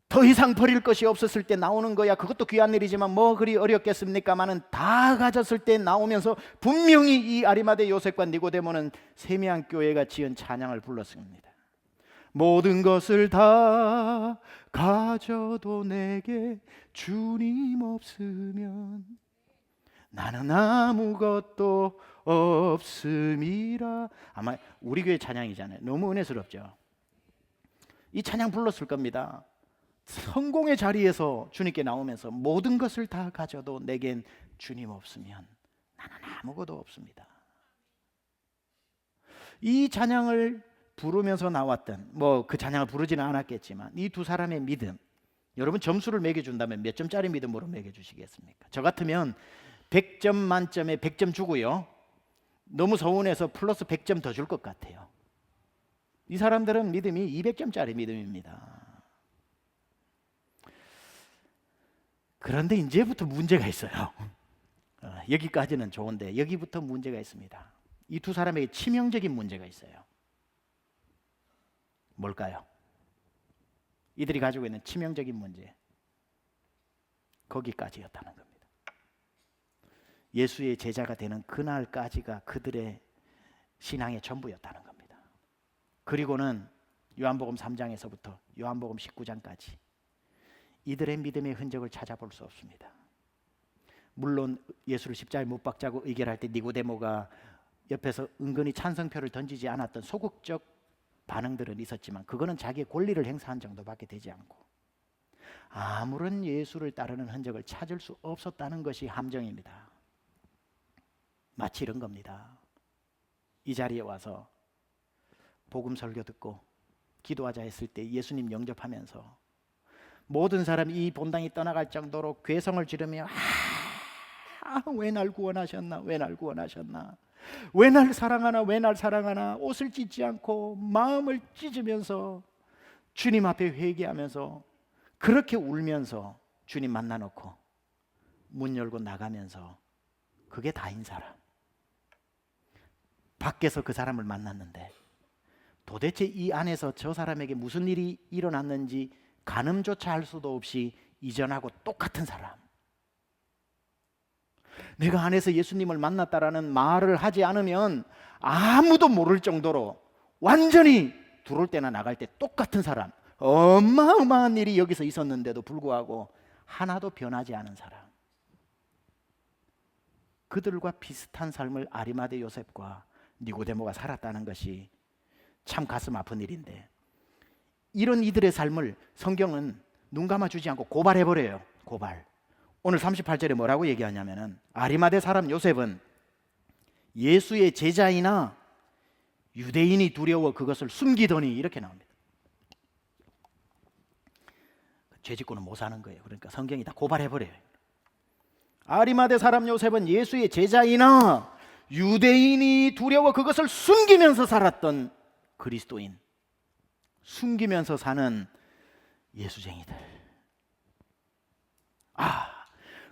더 이상 버릴 것이 없었을 때 나오는 거야. 그것도 귀한 일이지만 뭐 그리 어렵겠습니까마는 다 가졌을 때 나오면서 분명히 이 아리마대 요셉과 니고데모는 세미한 교회가 지은 찬양을 불렀습니다. 모든 것을 다 가져도 내게 주님 없으면 나는 아무것도 없음이라. 아마 우리 교회 찬양이잖아요. 너무 은혜스럽죠. 이 찬양 불렀을 겁니다. 성공의 자리에서 주님께 나오면서 모든 것을 다 가져도 내겐 주님 없으면 나는 아무것도 없습니다. 이 찬양을 부르면서 나왔던, 뭐 그 찬양을 부르지는 않았겠지만 이 두 사람의 믿음, 여러분 점수를 매겨준다면 몇 점짜리 믿음으로 매겨주시겠습니까? 저 같으면 100점 만점에 100점 주고요. 너무 서운해서 플러스 100점 더 줄 것 같아요. 이 사람들은 믿음이 200점짜리 믿음입니다. 그런데 이제부터 문제가 있어요. 여기까지는 좋은데 여기부터 문제가 있습니다. 이 두 사람에게 치명적인 문제가 있어요. 뭘까요? 이들이 가지고 있는 치명적인 문제, 거기까지였다는 겁니다. 예수의 제자가 되는 그날까지가 그들의 신앙의 전부였다는 겁니다. 그리고는 요한복음 3장에서부터 요한복음 19장까지 이들의 믿음의 흔적을 찾아볼 수 없습니다. 물론 예수를 십자가에 못 박자고 의결할 때 니고데모가 옆에서 은근히 찬성표를 던지지 않았던 소극적 반응들은 있었지만 그거는 자기의 권리를 행사한 정도밖에 되지 않고 아무런 예수를 따르는 흔적을 찾을 수 없었다는 것이 함정입니다. 마치 이런 겁니다. 이 자리에 와서 복음 설교 듣고 기도하자 했을 때 예수님 영접하면서 모든 사람이 이 본당이 떠나갈 정도로 괴성을 지르며 왜 날 구원하셨나, 왜 날 구원하셨나, 왜 날 사랑하나, 왜 날 사랑하나, 옷을 찢지 않고 마음을 찢으면서 주님 앞에 회개하면서 그렇게 울면서 주님 만나놓고 문 열고 나가면서 그게 다인 사람. 밖에서 그 사람을 만났는데 도대체 이 안에서 저 사람에게 무슨 일이 일어났는지 가늠조차 할 수도 없이 이전하고 똑같은 사람. 내가 안에서 예수님을 만났다라는 말을 하지 않으면 아무도 모를 정도로 완전히 들어올 때나 나갈 때 똑같은 사람. 어마어마한 일이 여기서 있었는데도 불구하고 하나도 변하지 않은 사람. 그들과 비슷한 삶을 아리마대 요셉과 니고데모가 살았다는 것이 참 가슴 아픈 일인데 이런 이들의 삶을 성경은 눈 감아주지 않고 고발해버려요. 고발. 오늘 38절에 뭐라고 얘기하냐면은 아리마대 사람 요셉은 예수의 제자이나 유대인이 두려워 그것을 숨기더니 이렇게 나옵니다. 죄 짓고는 못 사는 거예요. 그러니까 성경이 다 고발해버려요. 아리마대 사람 요셉은 예수의 제자이나 유대인이 두려워 그것을 숨기면서 살았던 그리스도인, 숨기면서 사는 예수쟁이들.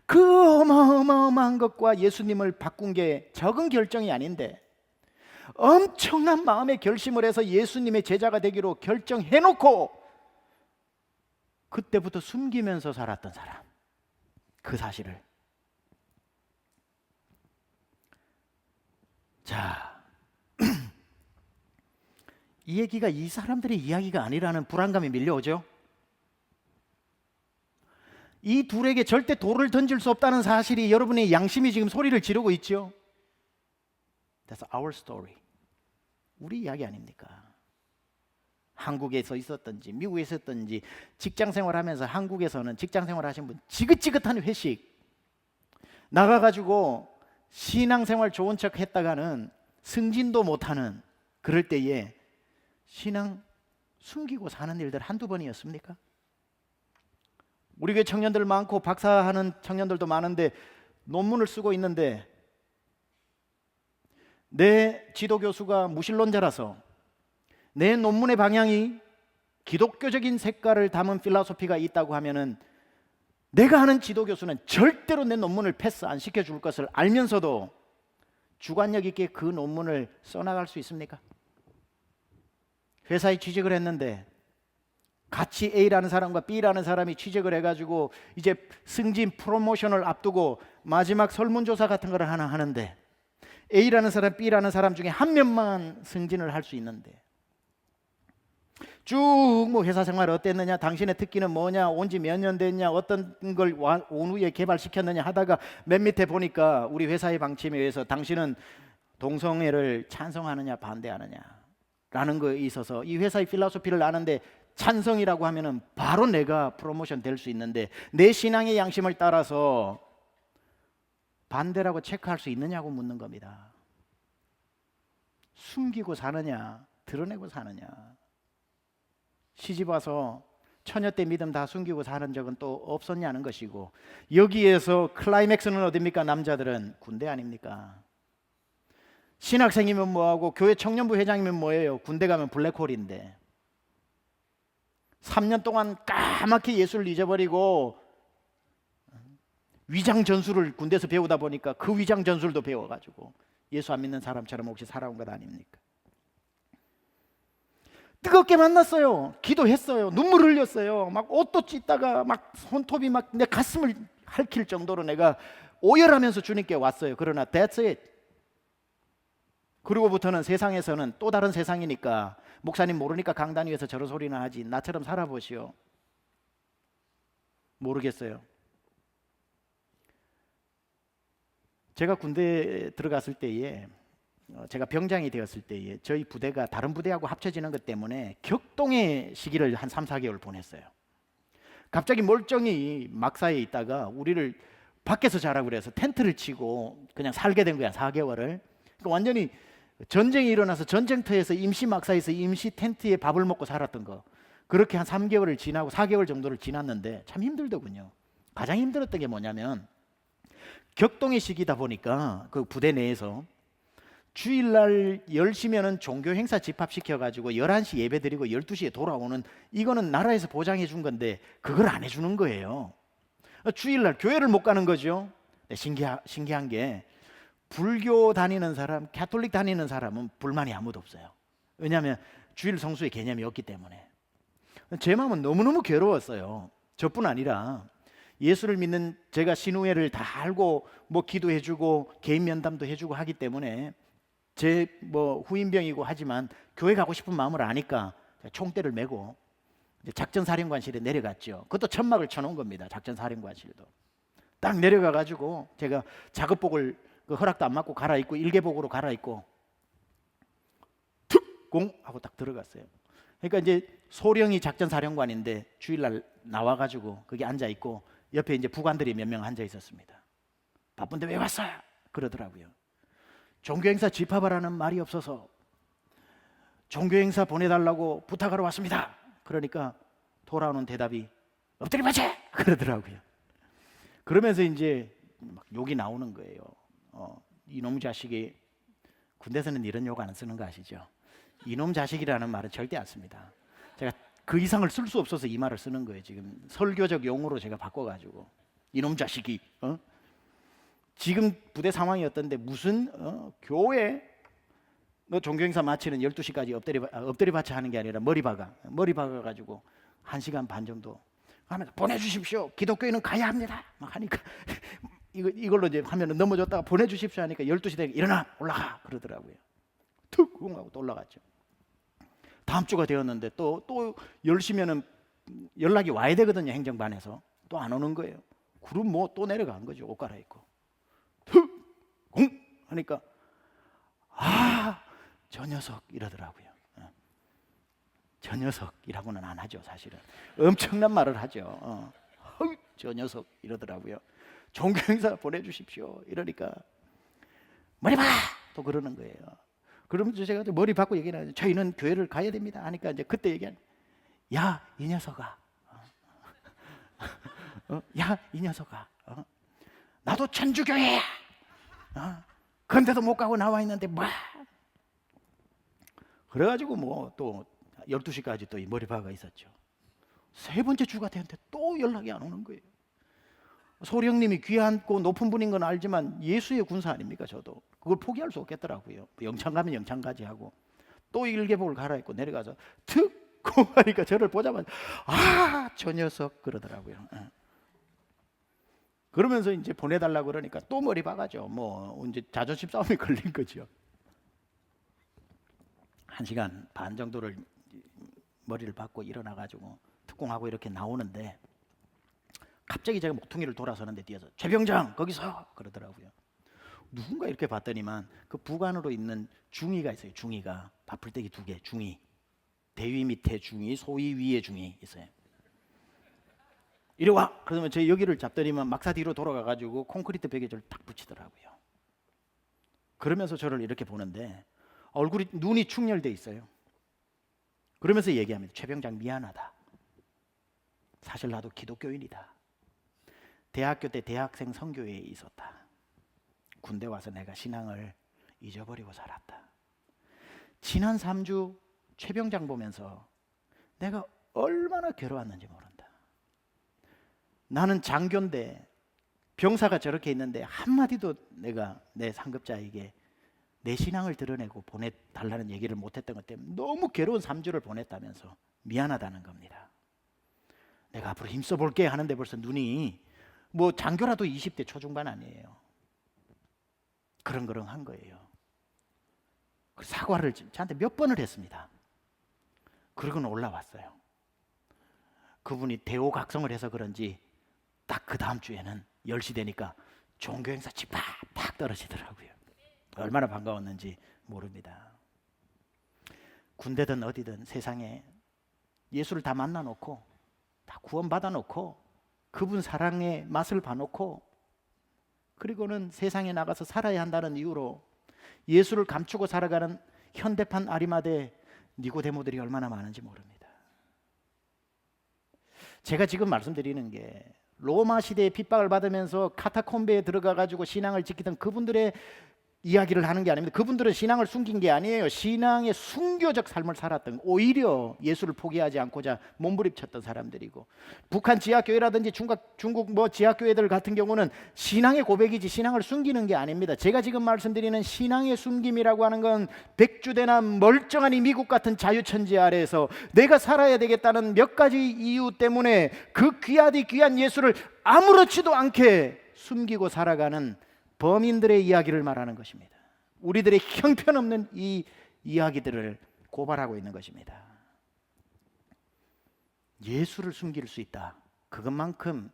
그 어마어마한 것과 예수님을 바꾼 게 적은 결정이 아닌데 엄청난 마음의 결심을 해서 예수님의 제자가 되기로 결정해놓고 그때부터 숨기면서 살았던 사람, 그 사실을. 자, 이 얘기가 이 사람들의 이야기가 아니라는 불안감이 밀려오죠. 이 둘에게 절대 돌을 던질 수 없다는 사실이 여러분의 양심이 지금 소리를 지르고 있죠. That's our story. 우리 이야기 아닙니까? 한국에서 있었든지 미국에 있었든지 직장생활하면서 한국에서는 직장생활 하신 분 지긋지긋한 회식 나가가지고 신앙생활 좋은 척 했다가는 승진도 못하는 그럴 때에 신앙 숨기고 사는 일들 한두 번이었습니까? 우리 교회 청년들 많고 박사하는 청년들도 많은데 논문을 쓰고 있는데 내 지도교수가 무신론자라서 내 논문의 방향이 기독교적인 색깔을 담은 필라소피가 있다고 하면은 내가 아는 지도교수는 절대로 내 논문을 패스 안 시켜줄 것을 알면서도 주관력 있게 그 논문을 써나갈 수 있습니까? 회사에 취직을 했는데 같이 A라는 사람과 B라는 사람이 취직을 해가지고 이제 승진 프로모션을 앞두고 마지막 설문조사 같은 걸 하나 하는데 A라는 사람, B라는 사람 중에 한 명만 승진을 할 수 있는데 쭉 뭐 회사 생활 어땠느냐, 당신의 특기는 뭐냐, 온 지 몇 년 됐냐, 어떤 걸 온 후에 개발시켰느냐 하다가 맨 밑에 보니까 우리 회사의 방침에 의해서 당신은 동성애를 찬성하느냐 반대하느냐 라는 거에 있어서 이 회사의 필라소피를 아는데 찬성이라고 하면은 바로 내가 프로모션 될 수 있는데 내 신앙의 양심을 따라서 반대라고 체크할 수 있느냐고 묻는 겁니다. 숨기고 사느냐, 드러내고 사느냐. 시집 와서 처녀 때 믿음 다 숨기고 사는 적은 또 없었냐는 것이고, 여기에서 클라이맥스는 어딥니까? 남자들은 군대 아닙니까? 신학생이면 뭐하고 교회 청년부 회장이면 뭐예요? 군대 가면 블랙홀인데 3년 동안 까맣게 예수를 잊어버리고 위장 전술을 군대에서 배우다 보니까 그 위장 전술도 배워가지고 예수 안 믿는 사람처럼 혹시 살아온 것 아닙니까? 뜨겁게 만났어요. 기도했어요. 눈물 흘렸어요. 막 옷도 찢다가 막 손톱이 막 내 가슴을 핥힐 정도로 내가 오열하면서 주님께 왔어요. 그러나 that's it. 그리고부터는 세상에서는 또 다른 세상이니까 목사님 모르니까 강단 위에서 저런 소리나 하지, 나처럼 살아보시오. 모르겠어요. 제가 군대에 들어갔을 때에, 제가 병장이 되었을 때에 저희 부대가 다른 부대하고 합쳐지는 것 때문에 격동의 시기를 한 3, 4개월 보냈어요. 갑자기 멀쩡히 막사에 있다가 우리를 밖에서 자라고 그래서 텐트를 치고 그냥 살게 된 거야, 4개월을. 그러니까 완전히 전쟁이 일어나서 전쟁터에서 임시 막사에서 임시 텐트에 밥을 먹고 살았던 거, 그렇게 한 3개월을 지나고 4개월 정도를 지났는데 참 힘들더군요. 가장 힘들었던 게 뭐냐면 격동의 시기다 보니까 그 부대 내에서 주일날 10시면은 종교 행사 집합시켜가지고 11시 예배 드리고 12시에 돌아오는, 이거는 나라에서 보장해 준 건데 그걸 안 해주는 거예요. 주일날 교회를 못 가는 거죠. 신기한 게 불교 다니는 사람, 가톨릭 다니는 사람은 불만이 아무도 없어요. 왜냐하면 주일 성수의 개념이 없기 때문에. 제 마음은 너무너무 괴로웠어요. 저뿐 아니라 예수를 믿는 제가 신우회를 다 알고 뭐 기도해주고 개인 면담도 해주고 하기 때문에 제 뭐 후임병이고 하지만 교회 가고 싶은 마음을 아니까 총대를 메고 작전사령관실에 내려갔죠. 그것도 천막을 쳐놓은 겁니다. 작전사령관실도 딱 내려가가지고 제가 작업복을 그 허락도 안 받고 갈아입고 일개복으로 갈아입고 툭공 하고 딱 들어갔어요. 그러니까 이제 소령이 작전사령관인데 주일날 나와가지고 거기 앉아 있고 옆에 이제 부관들이 몇 명 앉아 있었습니다. 바쁜데 왜 왔어요? 그러더라고요. 종교행사 집합하라는 말이 없어서 종교행사 보내달라고 부탁하러 왔습니다. 그러니까 돌아오는 대답이 엎드려 맞아! 그러더라고요. 그러면서 이제 막 욕이 나오는 거예요. 이놈 자식이, 군대에서는 이런 욕 안 쓰는 거 아시죠? 이놈 자식이라는 말은 절대 안 씁니다. 제가 그 이상을 쓸 수 없어서 이 말을 쓰는 거예요. 지금 설교적 용어로 제가 바꿔가지고 이놈 자식이, 지금 부대 상황이 어떤데 무슨 교회 너 종교행사 마치는 12시까지 엎드려 받쳐 하는 게 아니라 머리 박아가지고 1시간 반 정도 하면서 보내주십시오. 기독교인은 가야 합니다. 막 하니까 이걸로 이제 하면은 넘어졌다가 보내주십시오 하니까 12시 되니까 일어나 올라가 그러더라고요. 툭 하고 또 올라갔죠. 다음 주가 되었는데 또 10시면은 연락이 와야 되거든요. 행정반에서. 또 안 오는 거예요. 그럼 뭐 또 내려간 거죠. 옷 갈아입고 툭공 하니까 저 녀석 이러더라고요. 저 녀석이라고는 안 하죠. 사실은 엄청난 말을 하죠. 저 녀석 이러더라고요. 종교행사 보내주십시오 이러니까 머리 봐! 또 그러는 거예요. 그러면서 제가 머리 받고 얘기하는, 저희는 교회를 가야 됩니다 하니까 이제 그때 얘기하는, 야 이 녀석아, 야 이 녀석아, 나도 천주교회야. 근데도 못 가고 나와 있는데 뭐. 그래가지고 뭐 또 12시까지 또 이 머리 박아 있었죠. 세 번째 주가 되는데 또 연락이 안 오는 거예요. 소령님이 귀하고 높은 분인 건 알지만 예수의 군사 아닙니까? 저도 그걸 포기할 수 없겠더라고요. 영창 가면 영창까지 하고 또 일개복을 갈아입고 내려가서 툭 하니까 저를 보자마자 저 녀석 그러더라고요. 그러면서 이제 보내달라고 그러니까 또 머리 박아죠. 뭐 이제 자존심 싸움이 걸린 거죠. 1시간 반 정도를 머리를 박고 일어나가지고 특공하고 이렇게 나오는데 갑자기 제가 목퉁이를 돌아서는데 뒤에서 최병장 거기서 그러더라고요. 누군가 이렇게 봤더니만 그 부관으로 있는 중위가 있어요. 중위가 바풀떼기 2개 중위, 대위 밑에 중위, 소위 위에 중위 있어요. 이리 와. 그러면 제 여기를 잡더니만 막사 뒤로 돌아가가지고 콘크리트 벽에 저를 딱 붙이더라고요. 그러면서 저를 이렇게 보는데 눈이 충혈돼 있어요. 그러면서 얘기합니다. 최병장 미안하다. 사실 나도 기독교인이다. 대학교 때 대학생 선교회에 있었다. 군대 와서 내가 신앙을 잊어버리고 살았다. 지난 3주 최병장 보면서 내가 얼마나 괴로웠는지 모른다. 나는 장교인데 병사가 저렇게 있는데 한마디도 내가 내 상급자에게 내 신앙을 드러내고 보내달라는 얘기를 못했던 것 때문에 너무 괴로운 3주를 보냈다면서 미안하다는 겁니다. 내가 앞으로 힘써볼게 하는데 벌써 눈이 뭐 장교라도 20대 초중반 아니에요. 그렁그렁한 거예요. 사과를 저한테 몇 번을 했습니다. 그러고는 올라왔어요. 그분이 대오각성을 해서 그런지 딱 그 다음 주에는 10시 되니까 종교행사 팍팍 떨어지더라고요. 얼마나 반가웠는지 모릅니다. 군대든 어디든 세상에 예수를 다 만나놓고 다 구원받아놓고 그분 사랑의 맛을 봐놓고 그리고는 세상에 나가서 살아야 한다는 이유로 예수를 감추고 살아가는 현대판 아리마대 니고데모들이 얼마나 많은지 모릅니다. 제가 지금 말씀드리는 게 로마 시대에 핍박을 받으면서 카타콤베에 들어가 가지고 신앙을 지키던 그분들의 이야기를 하는 게 아닙니다. 그분들은 신앙을 숨긴 게 아니에요. 신앙의 순교적 삶을 살았던, 오히려 예수를 포기하지 않고자 몸부림쳤던 사람들이고, 북한 지하교회라든지 중국 뭐 지하교회들 같은 경우는 신앙의 고백이지 신앙을 숨기는 게 아닙니다. 제가 지금 말씀드리는 신앙의 숨김이라고 하는 건 백주대나 멀쩡한 이 미국 같은 자유천지 아래에서 내가 살아야 되겠다는 몇 가지 이유 때문에 그 귀하디 귀한 예수를 아무렇지도 않게 숨기고 살아가는 범인들의 이야기를 말하는 것입니다. 우리들의 형편없는 이 이야기들을 고발하고 있는 것입니다. 예수를 숨길 수 있다. 그것만큼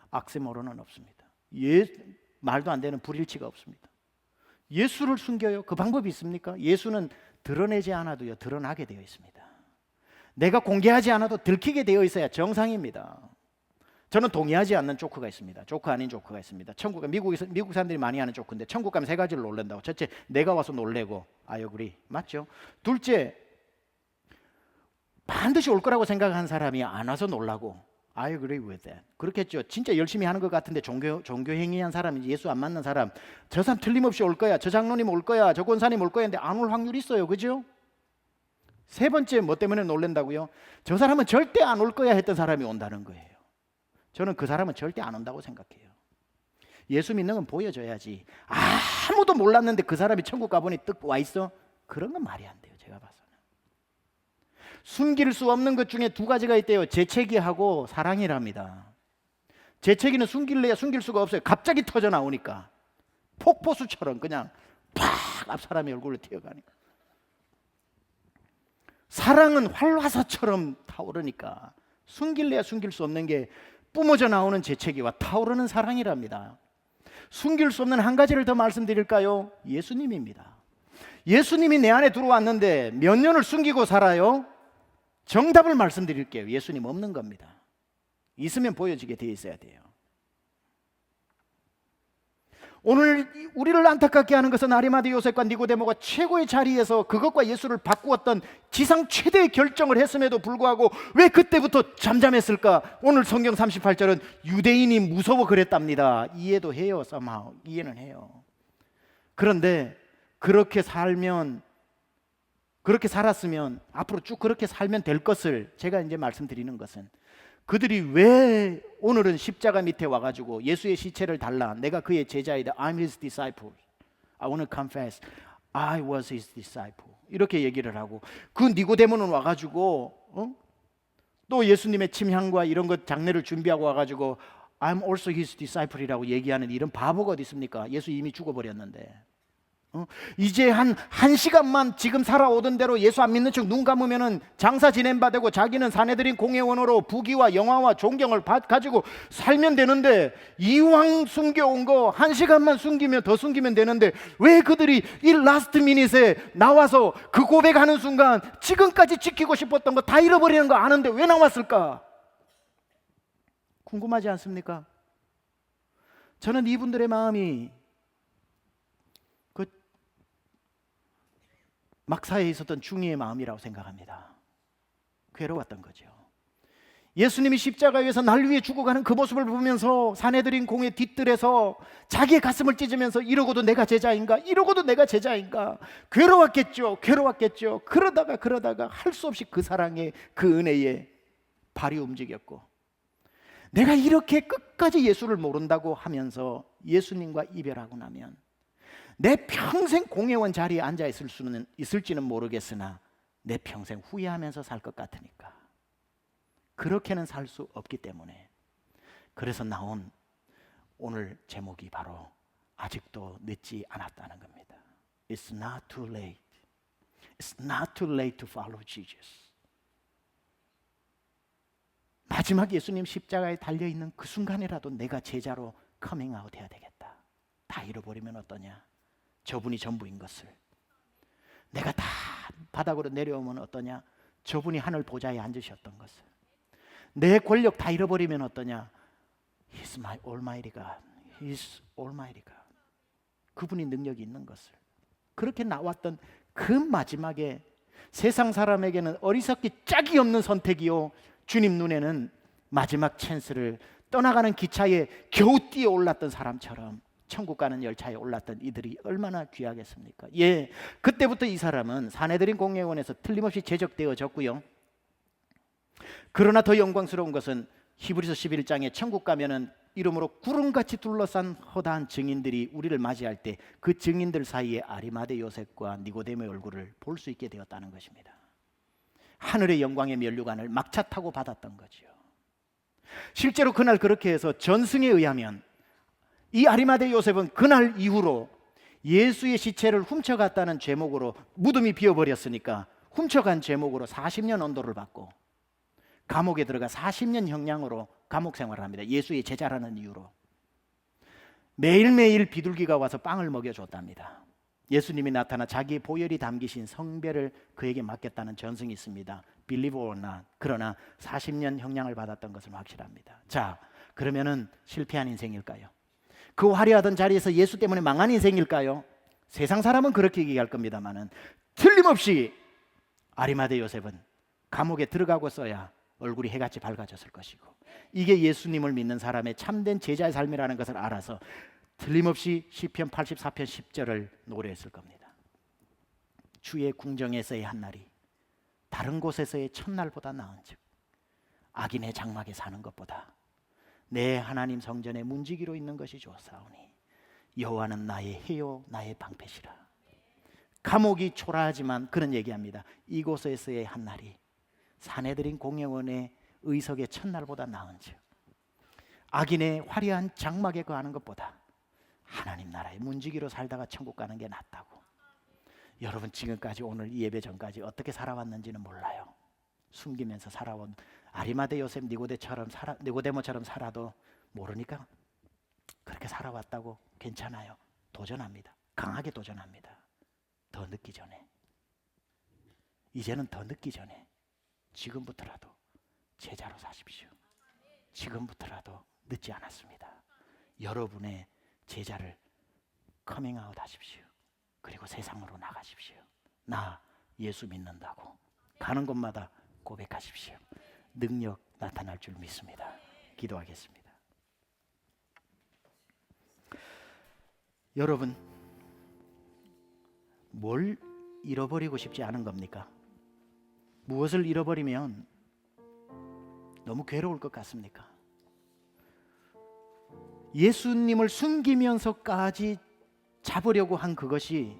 악세모로는 없습니다. 말도 안 되는 불일치가 없습니다. 예수를 숨겨요? 그 방법이 있습니까? 예수는 드러내지 않아도요, 드러나게 되어 있습니다. 내가 공개하지 않아도 들키게 되어 있어야 정상입니다. 저는 동의하지 않는 조크가 있습니다. 조크 아닌 조크가 있습니다. 미국 사람들이 많이 하는 조크인데, 천국 가면 3가지를 놀란다고. 첫째, 내가 와서 놀래고, I agree. 맞죠? 둘째, 반드시 올 거라고 생각한 사람이 안 와서 놀라고, I agree with that. 그렇겠죠. 진짜 열심히 하는 것 같은데 종교 행위한 사람, 예수 안 만난 사람, 저 사람 틀림없이 올 거야, 저 장로님 올 거야, 저 권사님 올 거야 했는데 안 올 확률이 있어요. 그죠? 세 번째, 뭐 때문에 놀란다고요? 저 사람은 절대 안 올 거야 했던 사람이 온다는 거예요. 저는 그 사람은 절대 안 온다고 생각해요. 예수 믿는 건 보여줘야지. 아무도 몰랐는데 그 사람이 천국 가보니 뜩 와 있어? 그런 건 말이 안 돼요. 제가 봐서는. 숨길 수 없는 것 중에 2가지가 있대요. 재채기하고 사랑이랍니다. 재채기는 숨길래야 숨길 수가 없어요. 갑자기 터져 나오니까 폭포수처럼 그냥 팍 앞 사람의 얼굴로 튀어가니까. 사랑은 활화사처럼 타오르니까 숨길래야 숨길 수 없는 게 뿜어져 나오는 재채기와 타오르는 사랑이랍니다. 숨길 수 없는 한 가지를 더 말씀드릴까요? 예수님입니다. 예수님이 내 안에 들어왔는데 몇 년을 숨기고 살아요? 정답을 말씀드릴게요. 예수님 없는 겁니다. 있으면 보여지게 되어 있어야 돼요. 오늘 우리를 안타깝게 하는 것은 아리마대 요셉과 니고데모가 최고의 자리에서 그것과 예수를 바꾸었던 지상 최대의 결정을 했음에도 불구하고 왜 그때부터 잠잠했을까? 오늘 성경 38절은 유대인이 무서워 그랬답니다. 이해도 해요. somehow. 이해는 해요. 그런데 그렇게 살았으면 앞으로 쭉 그렇게 살면 될 것을 제가 이제 말씀드리는 것은, 그들이 왜 오늘은 십자가 밑에 와가지고 예수의 시체를 달라, 내가 그의 제자이다, I'm his disciple, I want to confess I was his disciple, 이렇게 얘기를 하고, 그 니고데모는 와가지고 또 예수님의 침향과 이런 것 장례를 준비하고 와가지고 I'm also his disciple이라고 얘기하는 이런 바보가 어디 있습니까? 예수 이미 죽어버렸는데. 이제 한 시간만 지금 살아오던 대로 예수 안 믿는 척 눈 감으면은 장사 지낸 바 되고 자기는 사내들인 공회원으로 부귀와 영화와 존경을 가지고 살면 되는데, 이왕 숨겨온 거 1시간만 숨기면 더 숨기면 되는데 왜 그들이 이 라스트 미닛에 나와서 그 고백하는 순간 지금까지 지키고 싶었던 거 다 잃어버리는 거 아는데 왜 나왔을까? 궁금하지 않습니까? 저는 이분들의 마음이 막사에 있었던 중이의 마음이라고 생각합니다. 괴로웠던 거죠. 예수님이 십자가에서 날 위해 죽어가는 그 모습을 보면서 사내들인 공의 뒤뜰에서 자기의 가슴을 찢으면서 이러고도 내가 제자인가? 이러고도 내가 제자인가? 괴로웠겠죠. 그러다가 할 수 없이 그 사랑에, 그 은혜에 발이 움직였고, 내가 이렇게 끝까지 예수를 모른다고 하면서 예수님과 이별하고 나면 내 평생 공회원 자리에 앉아 있을지는 모르겠으나 내 평생 후회하면서 살 것 같으니까 그렇게는 살 수 없기 때문에, 그래서 나온 오늘 제목이 바로 아직도 늦지 않았다는 겁니다. It's not too late. It's not too late to follow Jesus. 마지막 예수님 십자가에 달려있는 그 순간이라도 내가 제자로 커밍아웃 해야 되겠다. 다 잃어버리면 어떠냐? 저분이 전부인 것을. 내가 다 바닥으로 내려오면 어떠냐? 저분이 하늘 보좌에 앉으셨던 것을. 내 권력 다 잃어버리면 어떠냐? He's my almighty God. He's almighty God. 그분이 능력이 있는 것을. 그렇게 나왔던 그 마지막에 세상 사람에게는 어리석기 짝이 없는 선택이요, 주님 눈에는 마지막 찬스를 떠나가는 기차에 겨우 뛰어 올랐던 사람처럼 천국 가는 열차에 올랐던 이들이 얼마나 귀하겠습니까? 예, 그때부터 이 사람은 사내들인 공회원에서 틀림없이 제적되어졌고요. 그러나 더 영광스러운 것은 히브리서 11장에 천국 가면은 이름으로 구름같이 둘러싼 허다한 증인들이 우리를 맞이할 때 그 증인들 사이에 아리마대 요셉과 니고데모의 얼굴을 볼 수 있게 되었다는 것입니다. 하늘의 영광의 면류관을 막차 타고 받았던 거죠. 실제로 그날 그렇게 해서 전승에 의하면 이 아리마대 요셉은 그날 이후로 예수의 시체를 훔쳐갔다는 죄목으로, 무덤이 비어버렸으니까 훔쳐간 죄목으로 40년 언도를 받고 감옥에 들어가 40년 형량으로 감옥 생활을 합니다. 예수의 제자라는 이유로. 매일매일 비둘기가 와서 빵을 먹여줬답니다. 예수님이 나타나 자기의 보혈이 담기신 성배를 그에게 맡겼다는 전승이 있습니다. Believe or not. 그러나 40년 형량을 받았던 것은 확실합니다. 자, 그러면은 실패한 인생일까요? 그 화려하던 자리에서 예수 때문에 망한 인생일까요? 세상 사람은 그렇게 얘기할 겁니다만은 틀림없이 아리마대 요셉은 감옥에 들어가고서야 얼굴이 해같이 밝아졌을 것이고, 이게 예수님을 믿는 사람의 참된 제자의 삶이라는 것을 알아서 틀림없이 시편 84편 10절을 노래했을 겁니다. 주의 궁정에서의 한날이 다른 곳에서의 첫날보다 나은즉 악인의 장막에 사는 것보다 내 하나님 성전에 문지기로 있는 것이 좋사오니 여호와는 나의 해요 나의 방패시라. 감옥이 초라하지만 그런 얘기합니다. 이곳에서의 한날이 사내들인 공회원의 의석의 첫날보다 나은즉 악인의 화려한 장막에 거하는 것보다 하나님 나라의 문지기로 살다가 천국 가는 게 낫다고. 여러분, 지금까지 오늘 이 예배 전까지 어떻게 살아왔는지는 몰라요. 숨기면서 살아온 아리마대 요셉 니고데모처럼 살아도 모르니까 그렇게 살아왔다고 괜찮아요. 도전합니다. 강하게 도전합니다. 더 늦기 전에, 이제는 더 늦기 전에 지금부터라도 제자로 사십시오. 지금부터라도 늦지 않았습니다. 여러분의 제자를 커밍아웃 하십시오. 그리고 세상으로 나가십시오. 나 예수 믿는다고 가는 곳마다 고백하십시오. 능력 나타날 줄 믿습니다. 기도하겠습니다. 여러분, 뭘 잃어버리고 싶지 않은 겁니까? 무엇을 잃어버리면 너무 괴로울 것 같습니까? 예수님을 숨기면서까지 잡으려고 한 그것이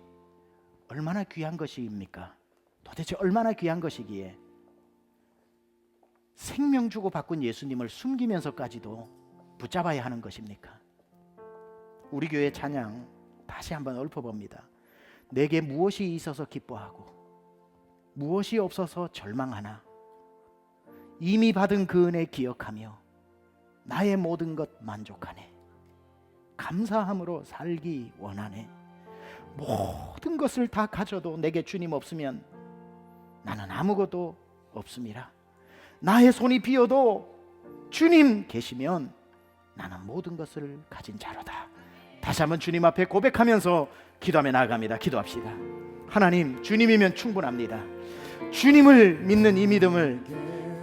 얼마나 귀한 것입니까? 도대체 얼마나 귀한 것이기에 생명 주고 바꾼 예수님을 숨기면서까지도 붙잡아야 하는 것입니까? 우리 교회 찬양 다시 한번 읊어봅니다. 내게 무엇이 있어서 기뻐하고 무엇이 없어서 절망하나 이미 받은 그 은혜 기억하며 나의 모든 것 만족하네. 감사함으로 살기 원하네. 모든 것을 다 가져도 내게 주님 없으면 나는 아무것도 없음이라. 나의 손이 비어도 주님 계시면 나는 모든 것을 가진 자로다. 다시 한번 주님 앞에 고백하면서 기도하며 나아갑니다. 기도합시다. 하나님, 주님이면 충분합니다. 주님을 믿는 이 믿음을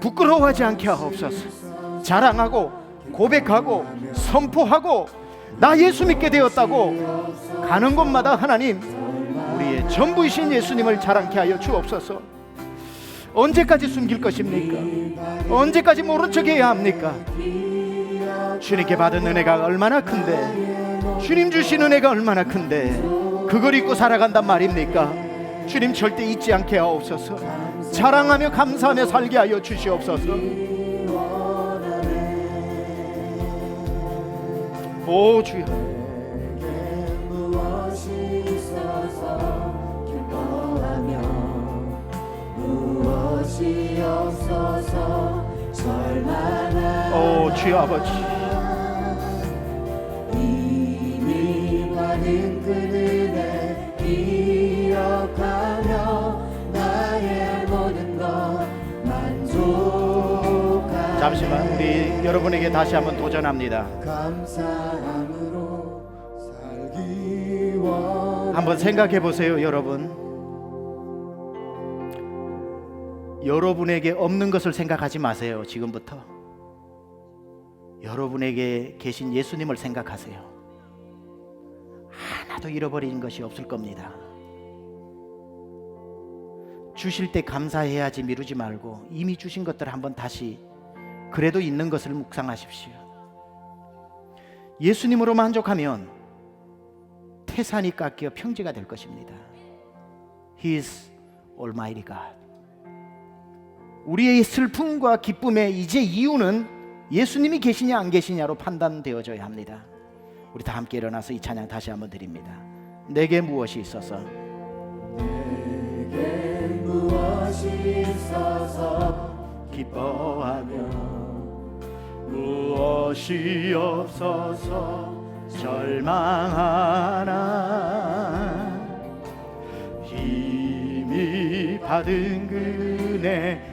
부끄러워하지 않게 하옵소서. 자랑하고 고백하고 선포하고 나 예수 믿게 되었다고 가는 곳마다 하나님 우리의 전부이신 예수님을 자랑케 하여 주옵소서. 언제까지 숨길 것입니까? 언제까지 모른 척해야 합니까? 주님께 받은 은혜가 얼마나 큰데, 주님 주신 은혜가 얼마나 큰데 그걸 잊고 살아간단 말입니까? 주님 절대 잊지 않게 하옵소서. 자랑하며 감사하며 살게 하여 주시옵소서. 오 주여, 오 주여 아버지, 이미 받은 그 은혜 기억하며 나의 모든 것 만족하네. 잠시만 우리 여러분에게 다시 한번 도전합니다. 감사함으로 살기 원해. 한번 생각해 보세요. 여러분에게 없는 것을 생각하지 마세요. 지금부터 여러분에게 계신 예수님을 생각하세요. 하나도 잃어버린 것이 없을 겁니다. 주실 때 감사해야지 미루지 말고 이미 주신 것들 한번 다시 그래도 있는 것을 묵상하십시오. 예수님으로 만족하면 태산이 깎여 평지가 될 것입니다. He is Almighty God. 우리의 슬픔과 기쁨의 이제 이유는 예수님이 계시냐 안 계시냐로 판단되어져야 합니다. 우리 다 함께 일어나서 이 찬양 다시 한번 드립니다. 내게 무엇이 있어서, 내게 무엇이 있어서 기뻐하며 무엇이 없어서 절망하나. 이미 받은 그 은혜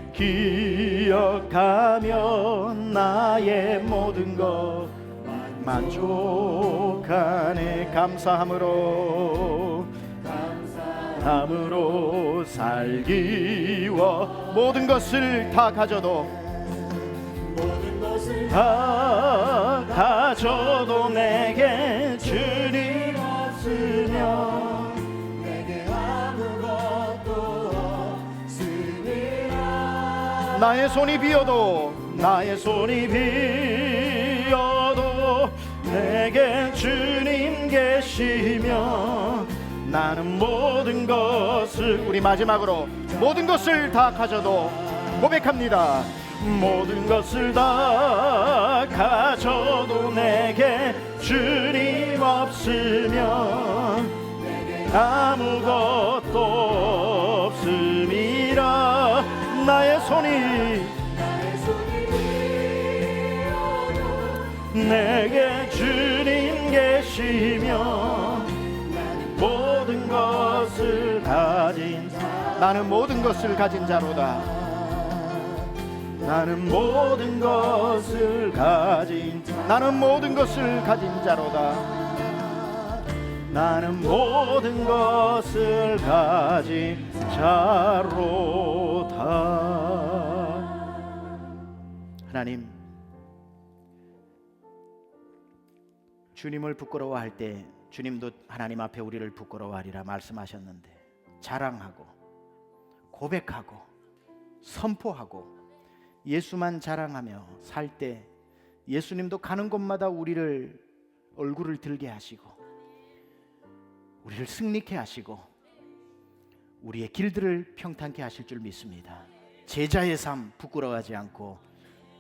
기억하며 나의 모든 것 만족하네. 감사함으로 살기와 모든 것을 다 가져도 다 가져도 내게 주님 없으면 내게 아무것도 없으리라. 나의 손이 비어도 내게 주님 계시면 나는 모든 것을, 우리 마지막으로 모든 것을 다 가져도 고백합니다. 모든 것을 다 가져도 내게 주님 없으면 아무것도 없음이라. 나의 손이 내게 주님 계시면 모든 것을 가진, 나는 모든 것을 가진 자로다. 나는 모든 것을 가진, 나는 모든 것을 가진 자로다. 나는 모든 것을 가진 자로다. 하나님, 주님을 부끄러워할 때 주님도 하나님 앞에 우리를 부끄러워하리라 말씀하셨는데, 자랑하고 고백하고 선포하고 예수만 자랑하며 살 때 예수님도 가는 곳마다 우리를 얼굴을 들게 하시고 우리를 승리케 하시고 우리의 길들을 평탄케 하실 줄 믿습니다. 제자의 삶 부끄러워하지 않고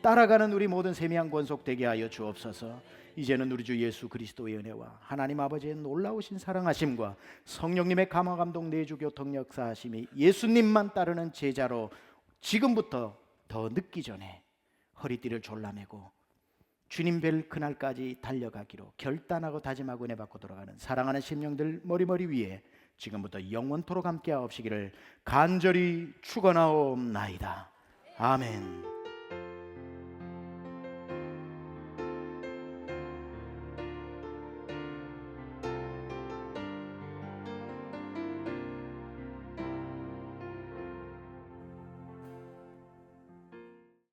따라가는 우리 모든 세미한 권속 되게 하여 주옵소서. 이제는 우리 주 예수 그리스도의 은혜와 하나님 아버지의 놀라우신 사랑하심과 성령님의 감화 감동 내주 교통 역사하심이 예수님만 따르는 제자로 지금부터 더 늦기 전에 허리띠를 졸라매고 주님 뵐 그날까지 달려가기로 결단하고 다짐하고 은혜 받고 돌아가는 사랑하는 심령들 머리 위에 지금부터 영원토록 함께 하옵시기를 간절히 축원하옵나이다. 아멘.